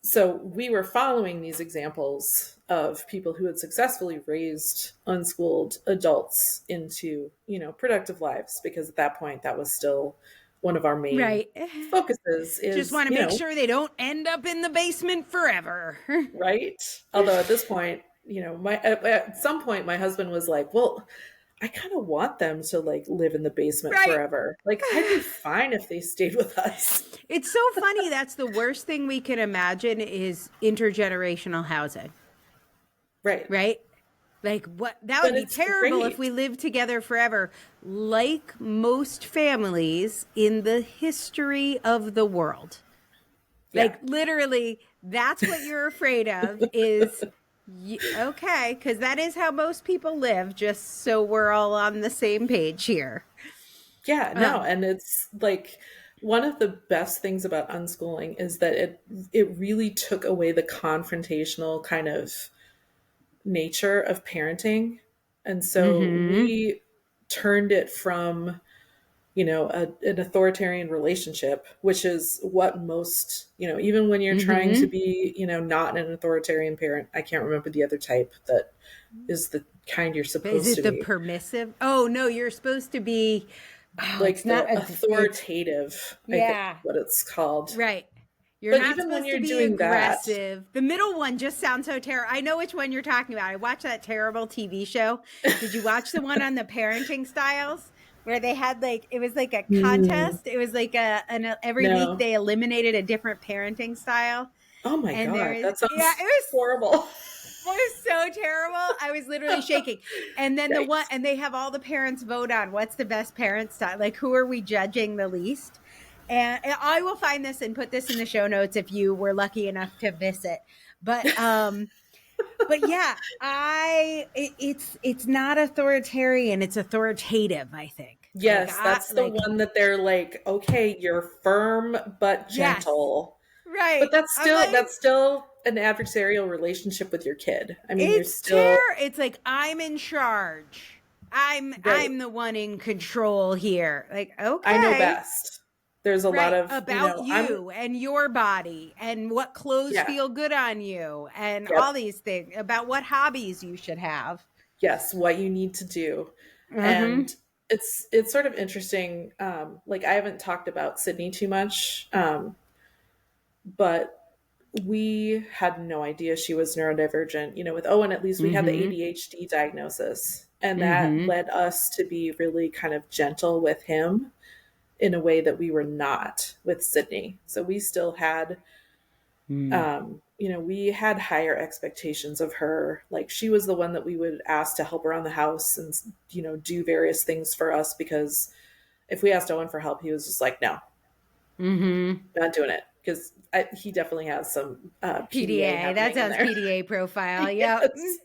So we were following these examples of people who had successfully raised unschooled adults into, productive lives, because at that point that was still one of our main focuses is just want to make sure they don't end up in the basement forever. Right. Although at this point, at some point my husband was like, well, I kind of want them to like live in the basement forever. Like I'd be fine if they stayed with us. It's so funny. That's the worst thing we can imagine is intergenerational housing. Right. Like what? That would be terrible if we lived together forever, like most families in the history of the world. Yeah. Like literally, that's what you're afraid of is, okay, because that is how most people live, just so we're all on the same page here. Yeah, no, and it's like one of the best things about unschooling is that it really took away the confrontational kind of nature of parenting. And so we turned it from, an authoritarian relationship, which is what most, even when you're trying to be, not an authoritarian parent. I can't remember the other type that is the kind you're supposed to be. Is it the permissive? Oh, no, you're supposed to be like the authoritative, I think what it's called. Right. You're not supposed to be aggressive. The middle one just sounds so terrible. I know which one you're talking about. I watched that terrible TV show. Did you watch the one on the parenting styles where they had it was like a contest? It was like every week they eliminated a different parenting style. Oh my God. That sounds it was horrible. It was so terrible. I was literally shaking. And then and they have all the parents vote on what's the best parent style. Like, who are we judging the least? And I will find this and put this in the show notes if you were lucky enough to visit. But yeah, it's not authoritarian. It's authoritative, I think. Yes, that's the one that they're like, okay, you're firm but gentle. Yes, right. But that's still an adversarial relationship with your kid. I mean, you're still it's like, I'm in charge. I'm the one in control here. Like, okay. I know best. There's a lot of about you and your body and what clothes feel good on you and all these things about what hobbies you should have. Yes, what you need to do. And it's sort of interesting. Like I haven't talked about Sydney too much, but we had no idea she was neurodivergent. With Owen, at least we had the ADHD diagnosis, and that led us to be really kind of gentle with him in a way that we were not with Sydney. So we still had, we had higher expectations of her. Like she was the one that we would ask to help around the house and, do various things for us, because if we asked Owen for help, he was just like, no, not doing it. Because he definitely has some PDA. That sounds PDA profile. Yep. Yes.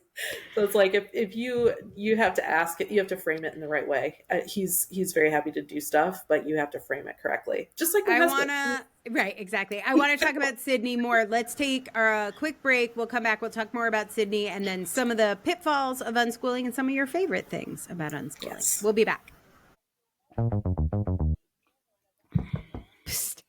So it's like if you have to ask it, you have to frame it in the right way. He's very happy to do stuff, but you have to frame it correctly. Just like my husband. Right, exactly. I want to talk about Sydney more. Let's take a quick break. We'll come back. We'll talk more about Sydney and then some of the pitfalls of unschooling and some of your favorite things about unschooling. Yes. We'll be back. Psst.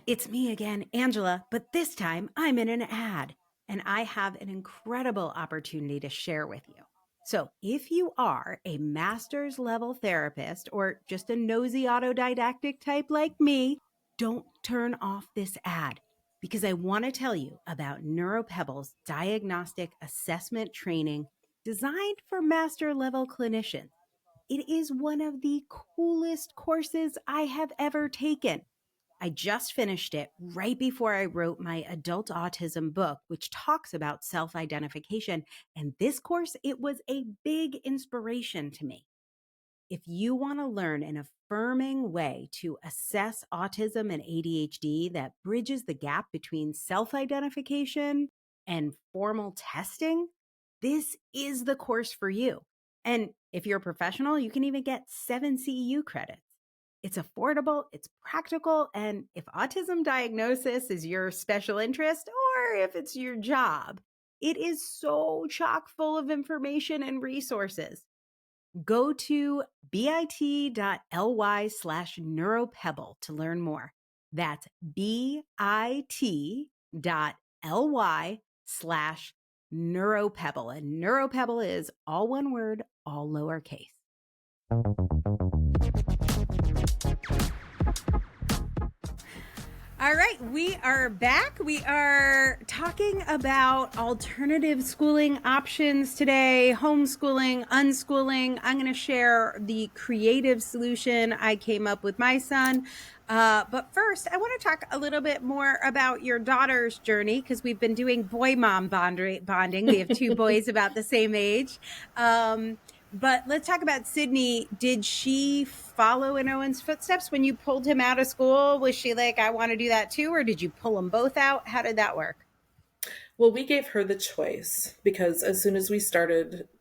It's me again, Angela, but this time I'm in an ad. And I have an incredible opportunity to share with you. So if you are a master's level therapist or just a nosy autodidactic type like me, don't turn off this ad, because I want to tell you about NeuroPebble's diagnostic assessment training designed for master level clinicians. It is one of the coolest courses I have ever taken. I just finished it right before I wrote my adult autism book, which talks about self-identification. And this course, it was a big inspiration to me. If you want to learn an affirming way to assess autism and ADHD that bridges the gap between self-identification and formal testing, this is the course for you. And if you're a professional, you can even get 7 CEU credits. It's affordable, it's practical, and if autism diagnosis is your special interest or if it's your job, it is so chock full of information and resources. Go to bit.ly/neuropebble to learn more. That's bit.ly/neuropebble. And neuropebble is all one word, all lowercase. All right, we are back. We are talking about alternative schooling options today, homeschooling, unschooling. I'm going to share the creative solution I came up with my son. But first, I want to talk a little bit more about your daughter's journey because we've been doing boy-mom bonding. We have 2 boys about the same age. But let's talk about Sydney. Did she follow in Owen's footsteps when you pulled him out of school? Was she like, I want to do that too? Or did you pull them both out? How did that work? Well, we gave her the choice because as soon as we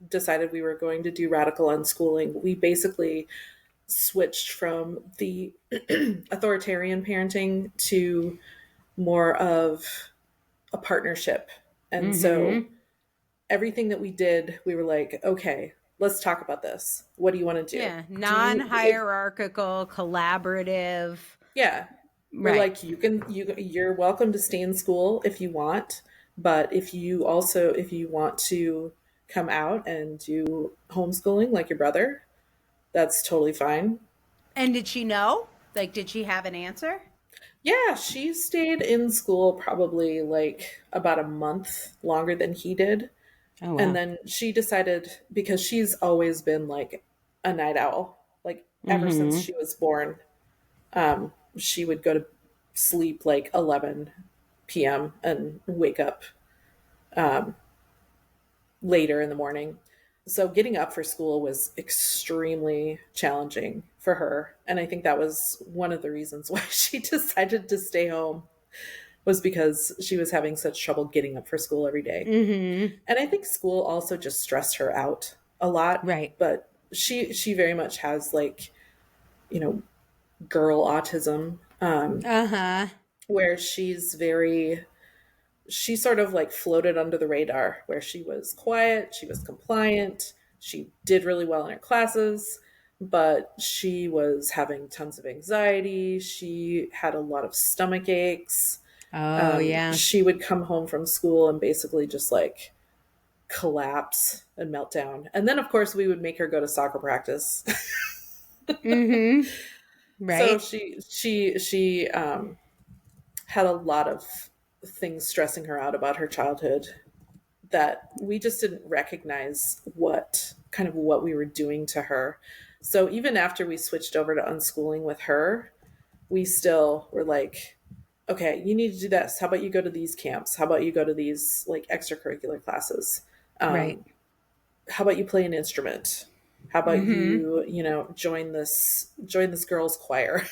decided we were going to do radical unschooling, we basically switched from the authoritarian parenting to more of a partnership. And so everything that we did, we were like, okay, let's talk about this. What do you want to do? Yeah, non-hierarchical, collaborative. Yeah. We're like, you're welcome to stay in school if you want, but if you want to come out and do homeschooling like your brother, that's totally fine. And did she know? Like, did she have an answer? Yeah, she stayed in school probably like about a month longer than he did. Oh, wow. And then she decided, because she's always been like a night owl, like ever since she was born, she would go to sleep like 11 p.m. and wake up later in the morning. So getting up for school was extremely challenging for her. And I think that was one of the reasons why she decided to stay home, was because she was having such trouble getting up for school every day. And I think school also just stressed her out a lot. Right. But she very much has like, girl autism, where she sort of like floated under the radar, where she was quiet, she was compliant, she did really well in her classes, but she was having tons of anxiety. She had a lot of stomach aches. Oh, yeah. She would come home from school and basically just like collapse and melt down. And then of course we would make her go to soccer practice. Right. So she had a lot of things stressing her out about her childhood that we just didn't recognize what we were doing to her. So even after we switched over to unschooling with her, we still were like, okay, you need to do this. How about you go to these camps? How about you go to these like extracurricular classes? Right. How about you play an instrument? How about you join this girls' choir?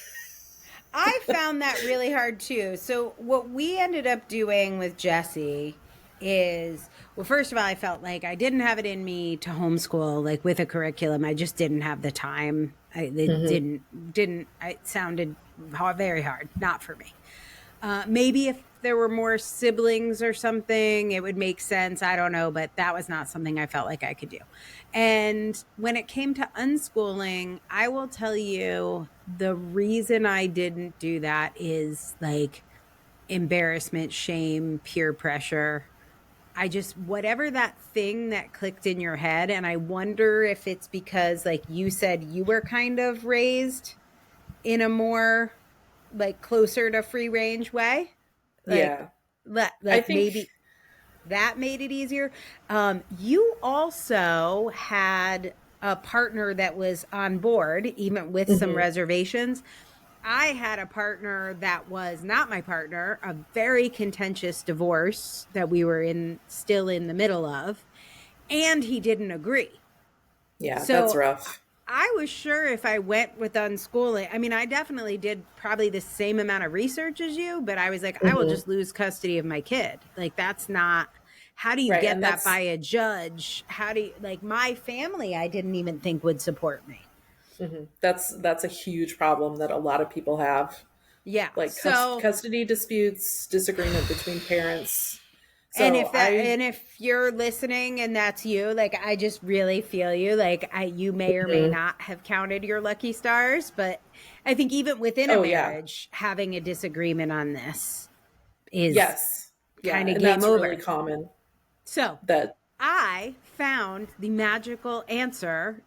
I found that really hard too. So what we ended up doing with Jesse is, well, first of all, I felt like I didn't have it in me to homeschool, like with a curriculum. I just didn't have the time. It sounded very hard, not for me. Maybe if there were more siblings or something, it would make sense. I don't know, but that was not something I felt like I could do. And when it came to unschooling, I will tell you the reason I didn't do that is like embarrassment, shame, peer pressure. Whatever that thing that clicked in your head. And I wonder if it's because, like you said, you were kind of raised in a more like closer to free range way. I think maybe that made it easier. You also had a partner that was on board, even with some reservations. I had a partner that was not my partner, a very contentious divorce that we were still in the middle of, and he didn't agree. Yeah, that's So rough. I was sure if I went with unschooling, I mean, I definitely did probably the same amount of research as you, but I was like, I will Mm-hmm. just lose custody of my kid. Like, that's not, how do you Right. get And that by that's a judge? How do you, like, my family, I didn't even think would support me. that's a huge problem that a lot of people have. Yeah. Like So, custody disputes, disagreement between parents. and So I if you're listening and that's you, like, I just really feel you. Like, you may or may mhm. not have counted your lucky stars, but I think even within a Oh yeah. marriage, having a disagreement on this is Yes. Yeah, kind of and game that's really over. common So that I found the magical answer.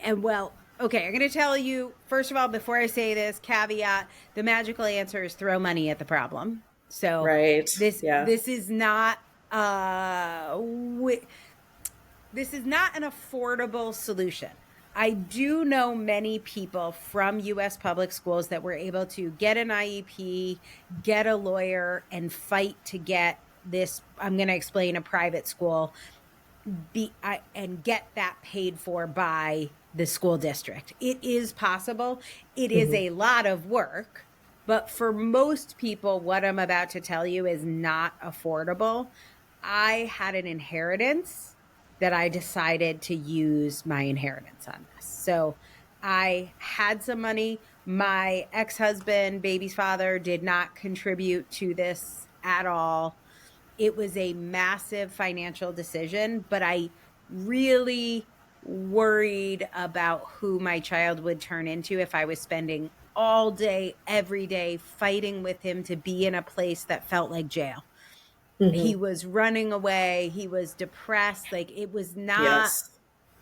And well, okay, I'm going to tell you, first of all, before I say this, caveat, the magical answer is throw money at the problem. So right. this Yeah. this is not this is not an affordable solution. I do know many people from US public schools that were able to get an IEP, get a lawyer, and fight to get this. I'm going to explain a private school and get that paid for by the school district. It is possible. It is Mhm. a lot of work, but for most people, what I'm about to tell you is not affordable. I had an inheritance that I decided to use my inheritance on this. So I had some money. My ex-husband, baby's father, did not contribute to this at all. It was a massive financial decision, but I really worried about who my child would turn into if I was spending all day, every day fighting with him to be in a place that felt like jail. He Mhm. was running away. He was depressed. Like, it was not Yes.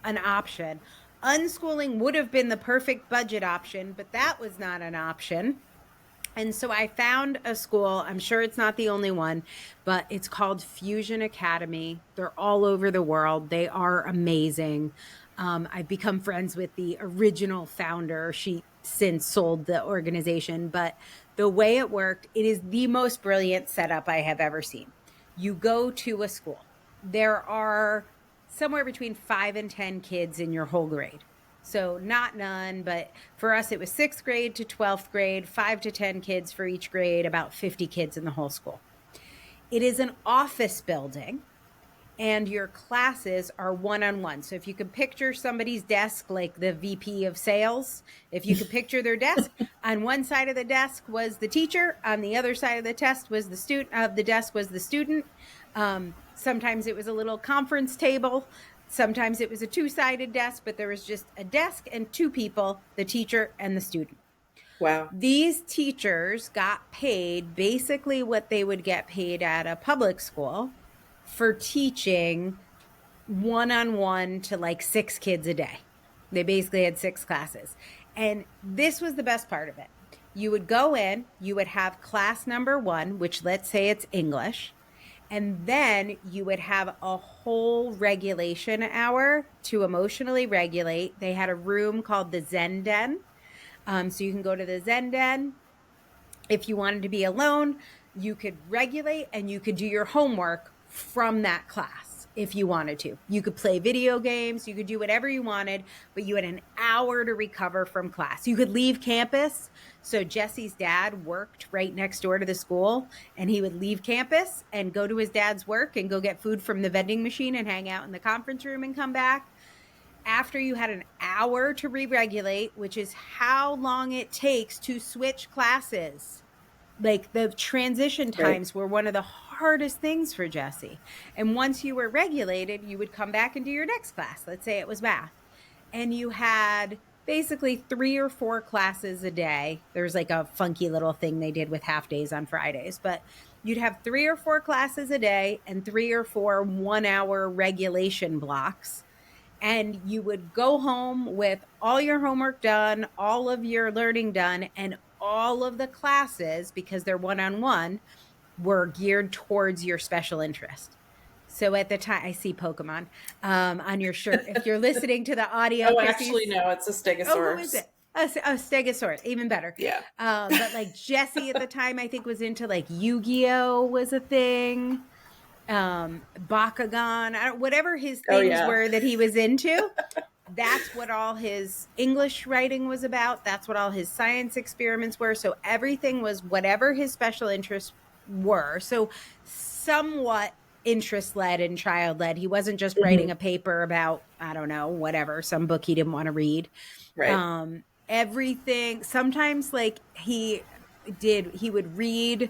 an option. Unschooling would have been the perfect budget option, but that was not an option. And so I found a school. I'm sure it's not the only one, but it's called Fusion Academy. They're all over the world. They are amazing. I've become friends with the original founder. She since sold the organization, but the way it worked, it is the most brilliant setup I have ever seen. You go to a school. There are somewhere between 5 and 10 kids in your whole grade. So not none, but for us, it was 6th grade to 12th grade, 5 to 10 kids for each grade, about 50 kids in the whole school. It is an office building, and your classes are one-on-one. So if you could picture somebody's desk, like the VP of sales, if you could picture their desk, on one side of the desk was the teacher, on the other side of the desk was the student. Sometimes it was a little conference table. Sometimes it was a two-sided desk, but there was just a desk and two people, the teacher and the student. Wow. These teachers got paid basically what they would get paid at a public school for teaching one-on-one to like 6 kids a day. They basically had 6 classes. And this was the best part of it. You would go in, you would have class number 1, which let's say it's English. And then you would have a whole regulation hour to emotionally regulate. They had a room called the Zen Den. So you can go to the Zen Den. If you wanted to be alone, you could regulate and you could do your homework from that class if you wanted to. You could play video games, you could do whatever you wanted, but you had an hour to recover from class. You could leave campus. So Jesse's dad worked right next door to the school, and he would leave campus and go to his dad's work and go get food from the vending machine and hang out in the conference room and come back. After you had an hour to re-regulate, which is how long it takes to switch classes. Like, the transition Right. times were one of the hardest things for Jesse. And once you were regulated, you would come back and do your next class. Let's say it was math. And you had basically 3 or 4 classes a day. There's like a funky little thing they did with half days on Fridays, but you'd have 3 or 4 classes a day and 3 or 4 1-hour regulation blocks. And you would go home with all your homework done, all of your learning done, and all of the classes, because they're one-on-one, were geared towards your special interest. So at the time, I see Pokemon on your shirt. If you're listening to the audio, Oh, Chrissy's. actually, no, it's a Oh, who stegosaurus. is it? A stegosaurus, even better. Yeah. But like Jesse at the time, I think was into like Yu-Gi-Oh was a thing. Bakugan, whatever his things were that he was into. That's what all his English writing was about. That's what all his science experiments were. So everything was whatever his special interests were. So somewhat interest-led and child-led. He wasn't just writing a paper about, I don't know, whatever, some book he didn't want to read. Right. Everything, sometimes like he would read,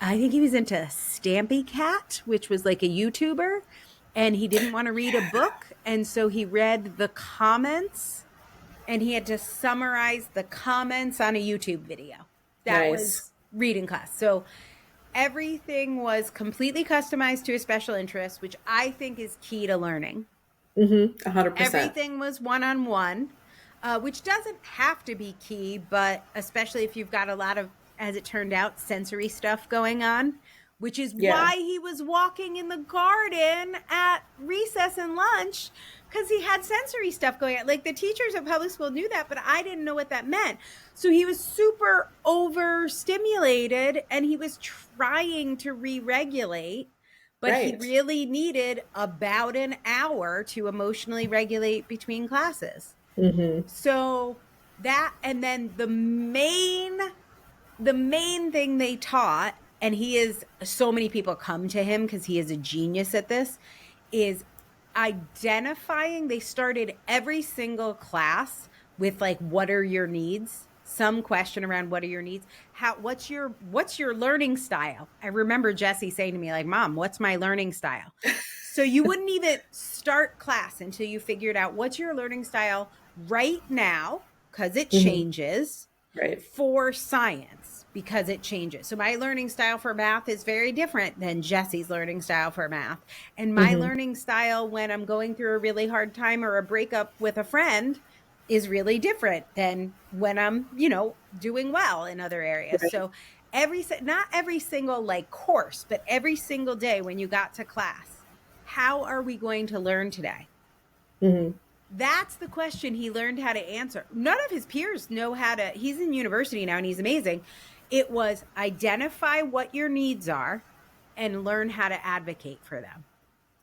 I think he was into Stampy Cat, which was like a YouTuber, and he didn't want to read a book. And so he read the comments and he had to summarize the comments on a YouTube video. That was reading class. So everything was completely customized to a special interest, which I think is key to learning. 100%. Everything was one-on-one, which doesn't have to be key, but especially if you've got a lot of, as it turned out, sensory stuff going on, which is why he was walking in the garden at recess and lunch, because he had sensory stuff going on. Like the teachers at public school knew that, but I didn't know what that meant. So he was super overstimulated and he was trying to re-regulate, but he really needed about an hour to emotionally regulate between classes. So that, and then the main thing they taught, and so many people come to him because he is a genius at this, is identifying. They started every single class with like, what are your needs? Some question around what are your needs? What's your learning style? I remember Jesse saying to me like, Mom, what's my learning style? So you wouldn't even start class until you figured out what's your learning style right now, because it changes, for science, because it changes. So my learning style for math is very different than Jesse's learning style for math. And my learning style when I'm going through a really hard time or a breakup with a friend is really different than when I'm, doing well in other areas. So not every single like course, but every single day when you got to class, how are we going to learn today? That's the question he learned how to answer. None of his peers know how to. He's in university now and he's amazing. It was identify what your needs are and learn how to advocate for them.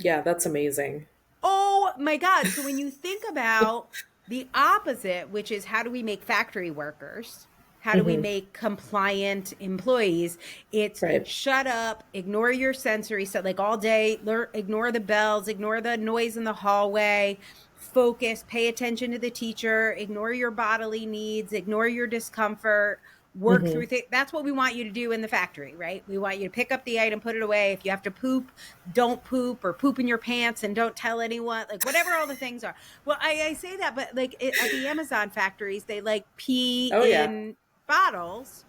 Yeah, that's amazing. Oh my God. So when you think about the opposite, which is how do we make factory workers? How do we make compliant employees? It's shut up, ignore your sensory stuff, like all day, ignore the bells, ignore the noise in the hallway, focus, pay attention to the teacher, ignore your bodily needs, ignore your discomfort, work through things. That's what we want you to do in the factory, right? We want you to pick up the item, put it away. If you have to poop, don't poop, or poop in your pants and don't tell anyone, like whatever all the things are. Well, I say that, but like at the Amazon factories, they like pee in bottles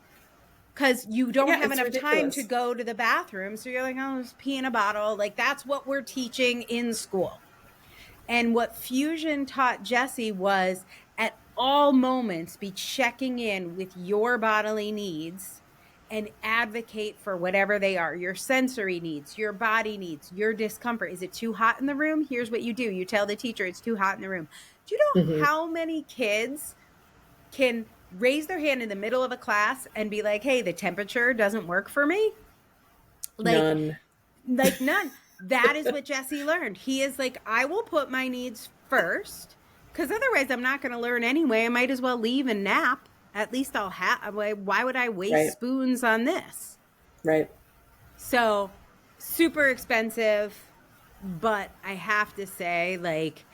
because you don't have enough time to go to the bathroom. So you're like, oh, just pee in a bottle. Like that's what we're teaching in school. And what Fusion taught Jesse was at all moments be checking in with your bodily needs and advocate for whatever they are, your sensory needs, your body needs, your discomfort. Is it too hot in the room? Here's what you do. You tell the teacher it's too hot in the room. Do you know how many kids can raise their hand in the middle of a class and be like, hey, the temperature doesn't work for me? None. Like none. That is what Jesse learned. He is like, I will put my needs first because otherwise I'm not going to learn anyway. I might as well leave and nap. At least I'll have, why would I waste spoons on this? Right. So super expensive, but I have to say, like,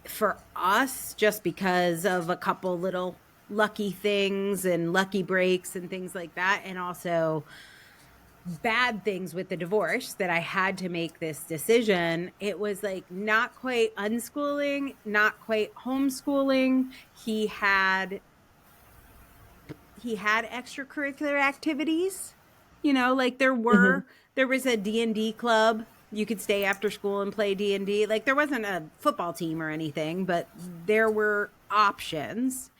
for us, just because of a couple little lucky things and lucky breaks and things like that, and also bad things with the divorce that I had to make this decision, it was like not quite unschooling, not quite homeschooling. He had extracurricular activities, like there was a D&D club. You could stay after school and play D&D. Like there wasn't a football team or anything, but there were options.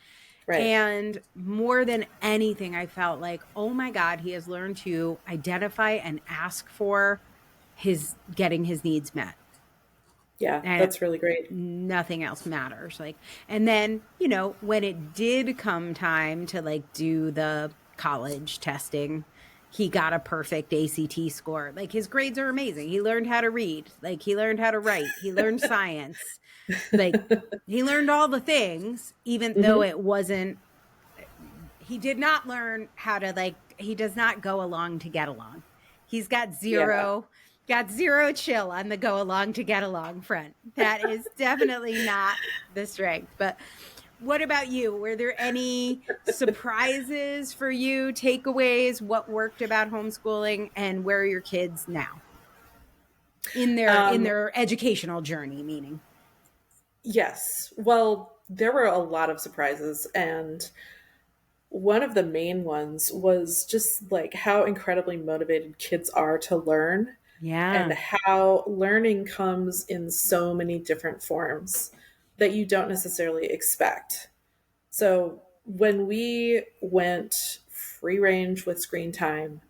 Right. And more than anything, I felt like, oh my God, he has learned to identify and ask for getting his needs met. Yeah, And that's really great. nothing else matters. Like, and then, when it did come time to like do the college testing, he got a perfect ACT score. Like, his grades are amazing. He learned how to read, like he learned how to write, he learned science, like he learned all the things, even though it wasn't, he did not learn how to, like, he does not go along to get along. He's got zero chill on the go along to get along front. That is definitely not the strength. But what about you? Were there any surprises for you, takeaways, what worked about homeschooling, and where are your kids now in their educational journey, meaning? Yes. Well, there were a lot of surprises, and one of the main ones was just like how incredibly motivated kids are to learn. Yeah. And how learning comes in so many different forms that you don't necessarily expect. So when we went free range with screen time,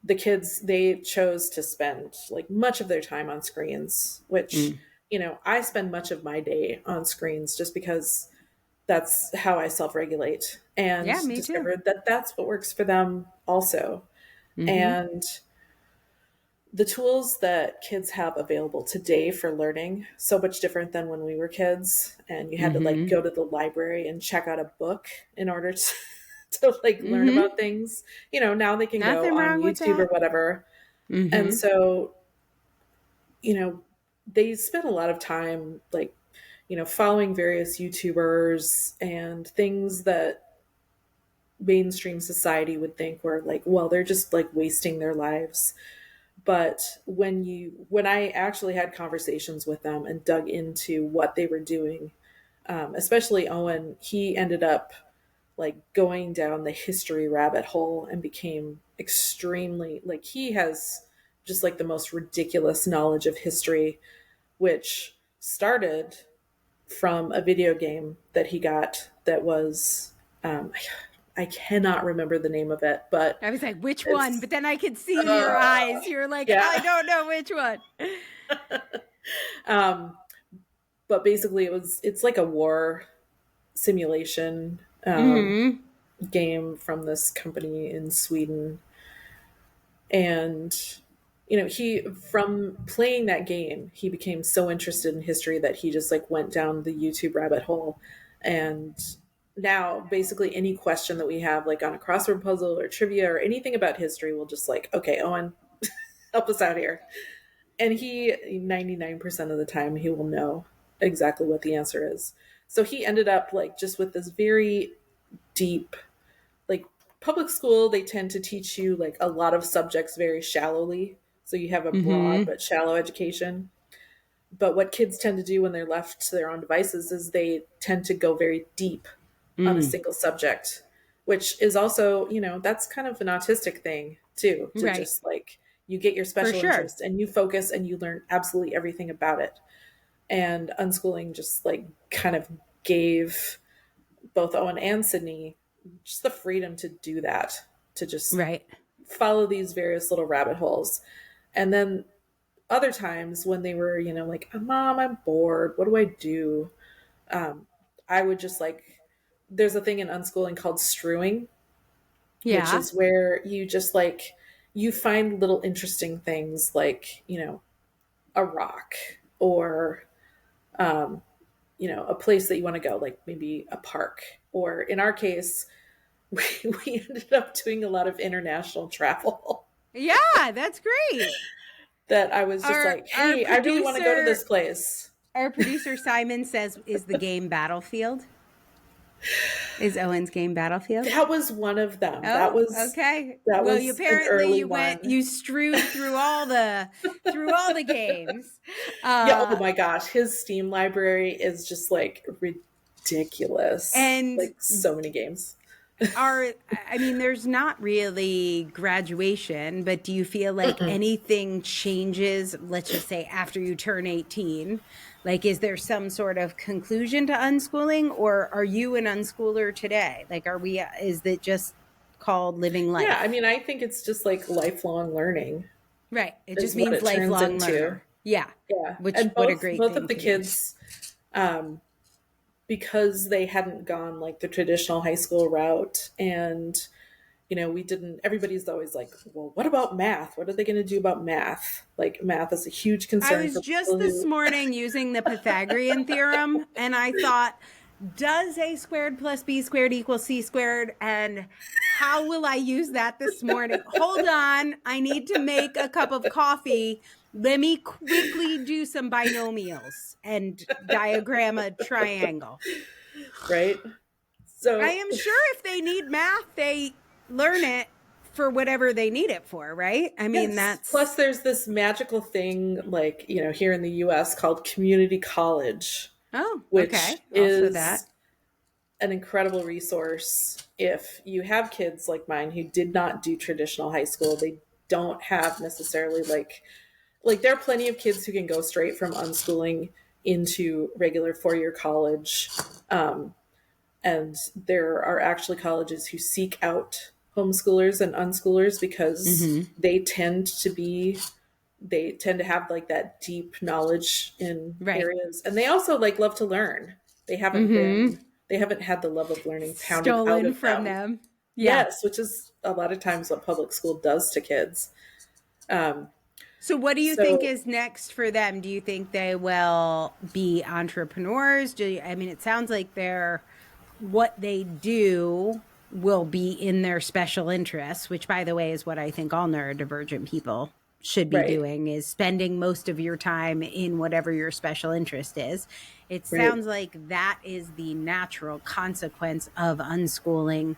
the kids, they chose to spend like much of their time on screens, which, I spend much of my day on screens just because that's how I self-regulate, and Yeah, me too. discovered that that's what works for them also. And the tools that kids have available today for learning, so much different than when we were kids and you had to like go to the library and check out a book in order to like learn about things. Now they can Nothing go on wrong with YouTube or that. whatever. And so, they spend a lot of time like, following various YouTubers and things that mainstream society would think were like, well, they're just like wasting their lives. But when I actually had conversations with them and dug into what they were doing, especially Owen, he ended up like going down the history rabbit hole and became extremely, like, he has just like the most ridiculous knowledge of history, which started from a video game that he got that was, I cannot remember the name of it, but I was like, which one? But then I could see in your eyes. You're like, yeah. I don't know which one. But basically it's like a war simulation game from this company in Sweden. And he, from playing that game, he became so interested in history that he just like went down the YouTube rabbit hole. And now basically any question that we have like on a crossword puzzle or trivia or anything about history, we'll just like, okay, Owen, help us out here. And he, 99% of the time, he will know exactly what the answer is. So he ended up like just with this very deep, like, public school, they tend to teach you like a lot of subjects very shallowly. So you have a broad but shallow education. But what kids tend to do when they're left to their own devices is they tend to go very deep on a single subject, which is also, that's kind of an autistic thing too, to just like, you get your special interest and you focus and you learn absolutely everything about it. And unschooling just like kind of gave both Owen and Sydney just the freedom to do that, to just follow these various little rabbit holes. And then other times when they were, like, Mom, I'm bored, what do I do? I would just like, there's a thing in unschooling called strewing, which is where you just like, you find little interesting things like, a rock or, a place that you want to go, like maybe a park. Or in our case, we ended up doing a lot of international travel. Yeah, that's great. That I was just like, hey, I really want to go to this place. Our producer Simon says, is the game Battlefield? Is Owen's game Battlefield? That was one of them. Oh, that was okay. That well, was you apparently you one. you strewed through all the games. Yeah. Oh my gosh, his Steam library is just like ridiculous, and like so many games. There's not really graduation, but do you feel like anything changes, let's just say after you turn 18? Like, is there some sort of conclusion to unschooling, or are you an unschooler today? Like, is it just called living life? Yeah, I think it's just like lifelong learning. Right. It just means lifelong learner. Yeah. Yeah. Which, And what a both great both thing of the to do. kids, because they hadn't gone like the traditional high school route, and we didn't, everybody's always like, well, what about math? What are they going to do about math? Like, math is a huge I concern was for just people this who, morning using the Pythagorean theorem, and I thought, does a squared plus b squared equal c squared? And how will I use that this morning? Hold on. I need to make a cup of coffee. Let me quickly do some binomials and diagram a triangle. right? I So am sure if they need math, they learn it for whatever they need it for, right? I mean, yes. that's. Plus, there's this magical thing, like, here in the US called community college, Oh, which okay. Also that. is an incredible resource if you have kids like mine who did not do traditional high school. They don't have necessarily like there are plenty of kids who can go straight from unschooling into regular 4-year college. And there are actually colleges who seek out homeschoolers and unschoolers because Mm-hmm. they tend to have like that deep knowledge in Right. areas, and they also like love to learn. They haven't Mm-hmm. been they haven't had the love of learning pounded out Stolen of from them. them. Yeah. Yes, which is a lot of times what public school does to kids. So what do you think So is next for them? Do you think they will be entrepreneurs? I mean, it sounds like what they do will be in their special interests, which by the way is what I think all neurodivergent people should be right, doing, is spending most of your time in whatever your special interest is. It right. sounds like that is the natural consequence of unschooling.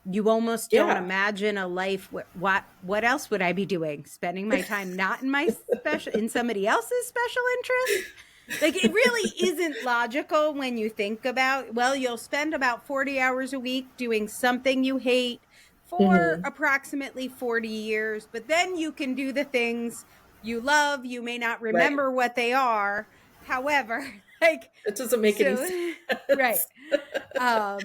You almost don't Yeah. imagine a life. What else would I be doing? Spending my time not in somebody else's special interest? Like, it really isn't logical when you think about, well, you'll spend about 40 hours a week doing something you hate for Hmm. approximately 40 years, but then you can do the things you love. You may not Right. remember what they are. However, like, It doesn't make any so, right. sense.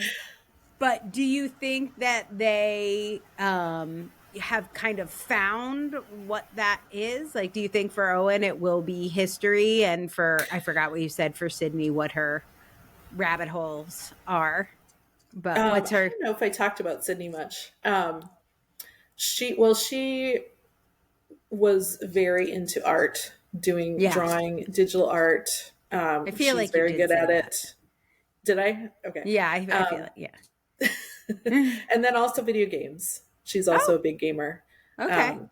But do you think that they have kind of found what that is? Like, do you think for Owen it will be history, and I forgot what you said for Sydney, what her rabbit holes are, but I what's her? don't know if I talked about Sydney much. She was very into art, doing Yeah, drawing, digital art. I feel She's like you very did good say at that. it. Did I? Okay. Yeah, I feel Um, it. Yeah. and then also video games. She's also Oh, a big gamer. okay. Um,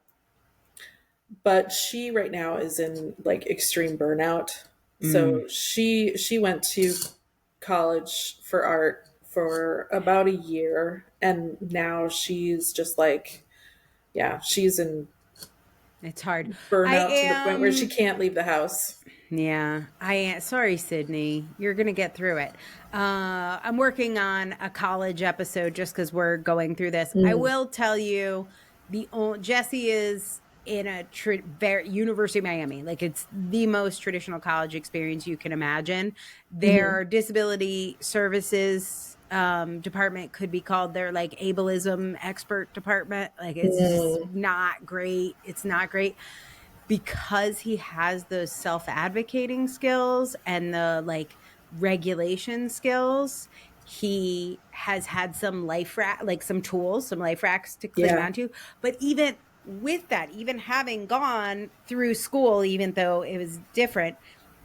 but she right now is in like extreme burnout. Mm. So she went to college for art for about a year, and now she's just like, yeah, she's in It's hard. I burnout to the point where she am. can't leave the house. Yeah, I am. Sorry, Sydney. You're going to get through it. I'm working on a college episode just because we're going through this. I Mm. will tell you, Jesse is in a University of Miami. Like, it's the most traditional college experience you can imagine. Hmm. Their disability services department could be called their like ableism expert department. Like, it's just Mm. not great. It's not great because he has those self-advocating skills and the like regulation skills. He has had some like some tools, some life racks to cling Yeah. onto. But even with that, even having gone through school, even though it was different,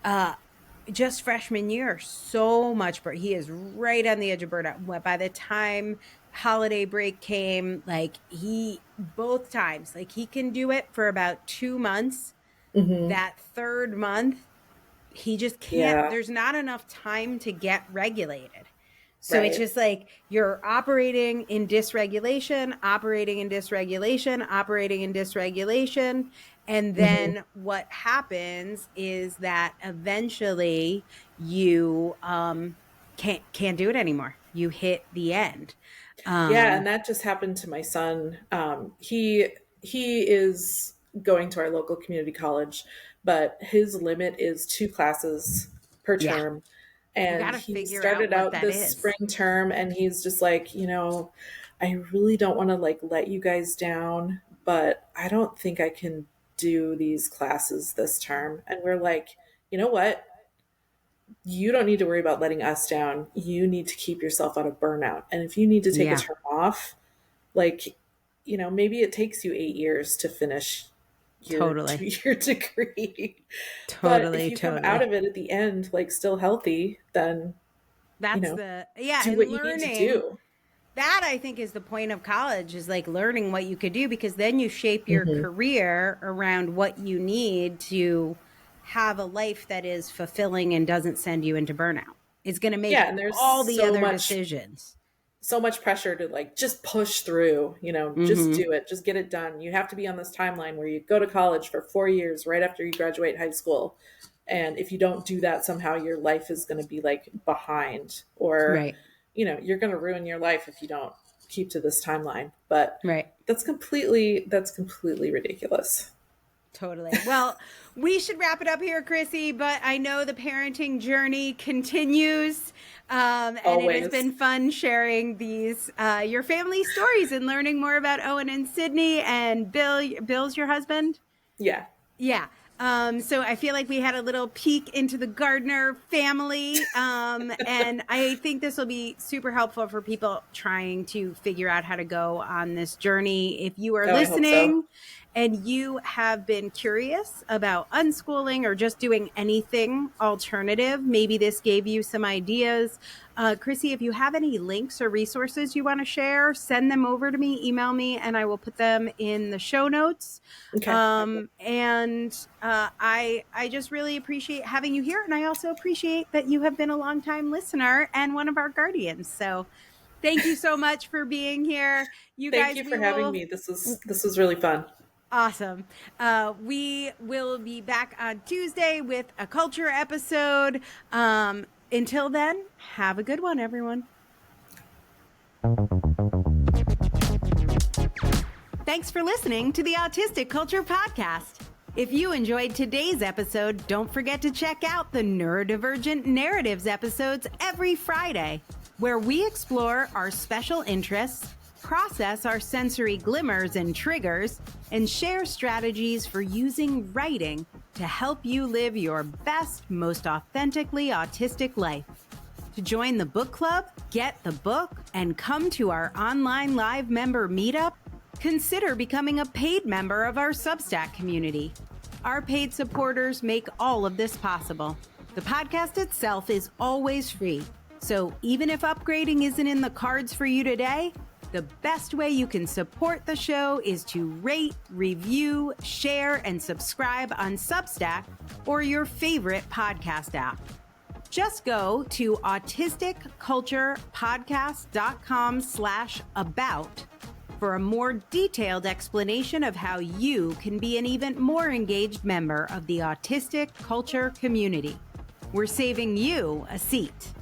uh, just freshman year, so much. He is right on the edge of burnout. By the time holiday break came, like both times, like he can do it for about 2 months. Hmm. That third month, he just can't. Yeah. There's not enough time to get regulated. So it's Right. just like you're operating in dysregulation, operating in dysregulation, operating in dysregulation. And Hmm. then what happens is that eventually you can't do it anymore. You hit the end. Yeah, and Um, that just happened to my son. He is going to our local community college, but his limit is 2 classes per yeah, term. you And got to he figure out started what out that this is. spring term, and he's just like, I really don't want to like let you guys down, but I don't think I can do these classes this term. And we're like, you know what? You don't need to worry about letting us down. You need to keep yourself out of burnout. And if you need to take a Yeah. term off, like, maybe it takes you 8 years to finish your Totally. 2-year degree. But if Totally. you come out of it at the end, like still healthy, then, That's do and what you learning. need to do. That I think is the point of college, is like learning what you could do, because then you shape your career around what you need to have a life that is fulfilling and doesn't send you into burnout. It's going to make And there's all the so other much decisions. So much pressure to like just push through, just do it, just get it done. You have to be on this timeline where you go to college for 4 years right after you graduate high school. And if you don't do that, somehow your life is going to be like behind, or, Right. You're going to ruin your life if you don't keep to this timeline. But Right. that's completely ridiculous. Totally. Well, we should wrap it up here, Chrissy, but I know the parenting journey continues. And Always. It has been fun sharing these, your family stories, and learning more about Owen and Sydney, and Bill's your husband. Yeah. Yeah. So I feel like we had a little peek into the Gardner family. And I think this will be super helpful for people trying to figure out how to go on this journey. If you are listening and you have been curious about unschooling or just doing anything alternative, maybe this gave you some ideas. Chrissy, if you have any links or resources you want to share, send them over to me, email me, and I will put them in the show notes. Okay. I just really appreciate having you here. And I also appreciate that you have been a longtime listener and one of our guardians. So thank you so much for being here. Thank you for having me. This was really fun. Awesome. We will be back on Tuesday with a culture episode. Until then, have a good one, everyone. Thanks for listening to the Autistic Culture Podcast. If you enjoyed today's episode, don't forget to check out the Neurodivergent Narratives episodes every Friday, where we explore our special interests, process our sensory glimmers and triggers, and share strategies for using writing to help you live your best, most authentically autistic life. To join the book club, get the book, and come to our online live member meetup, consider becoming a paid member of our Substack community. Our paid supporters make all of this possible. The podcast itself is always free, so even if upgrading isn't in the cards for you today, the best way you can support the show is to rate, review, share, and subscribe on Substack or your favorite podcast app. Just go to autisticculturepodcast.com/about for a more detailed explanation of how you can be an even more engaged member of the autistic culture community. We're saving you a seat.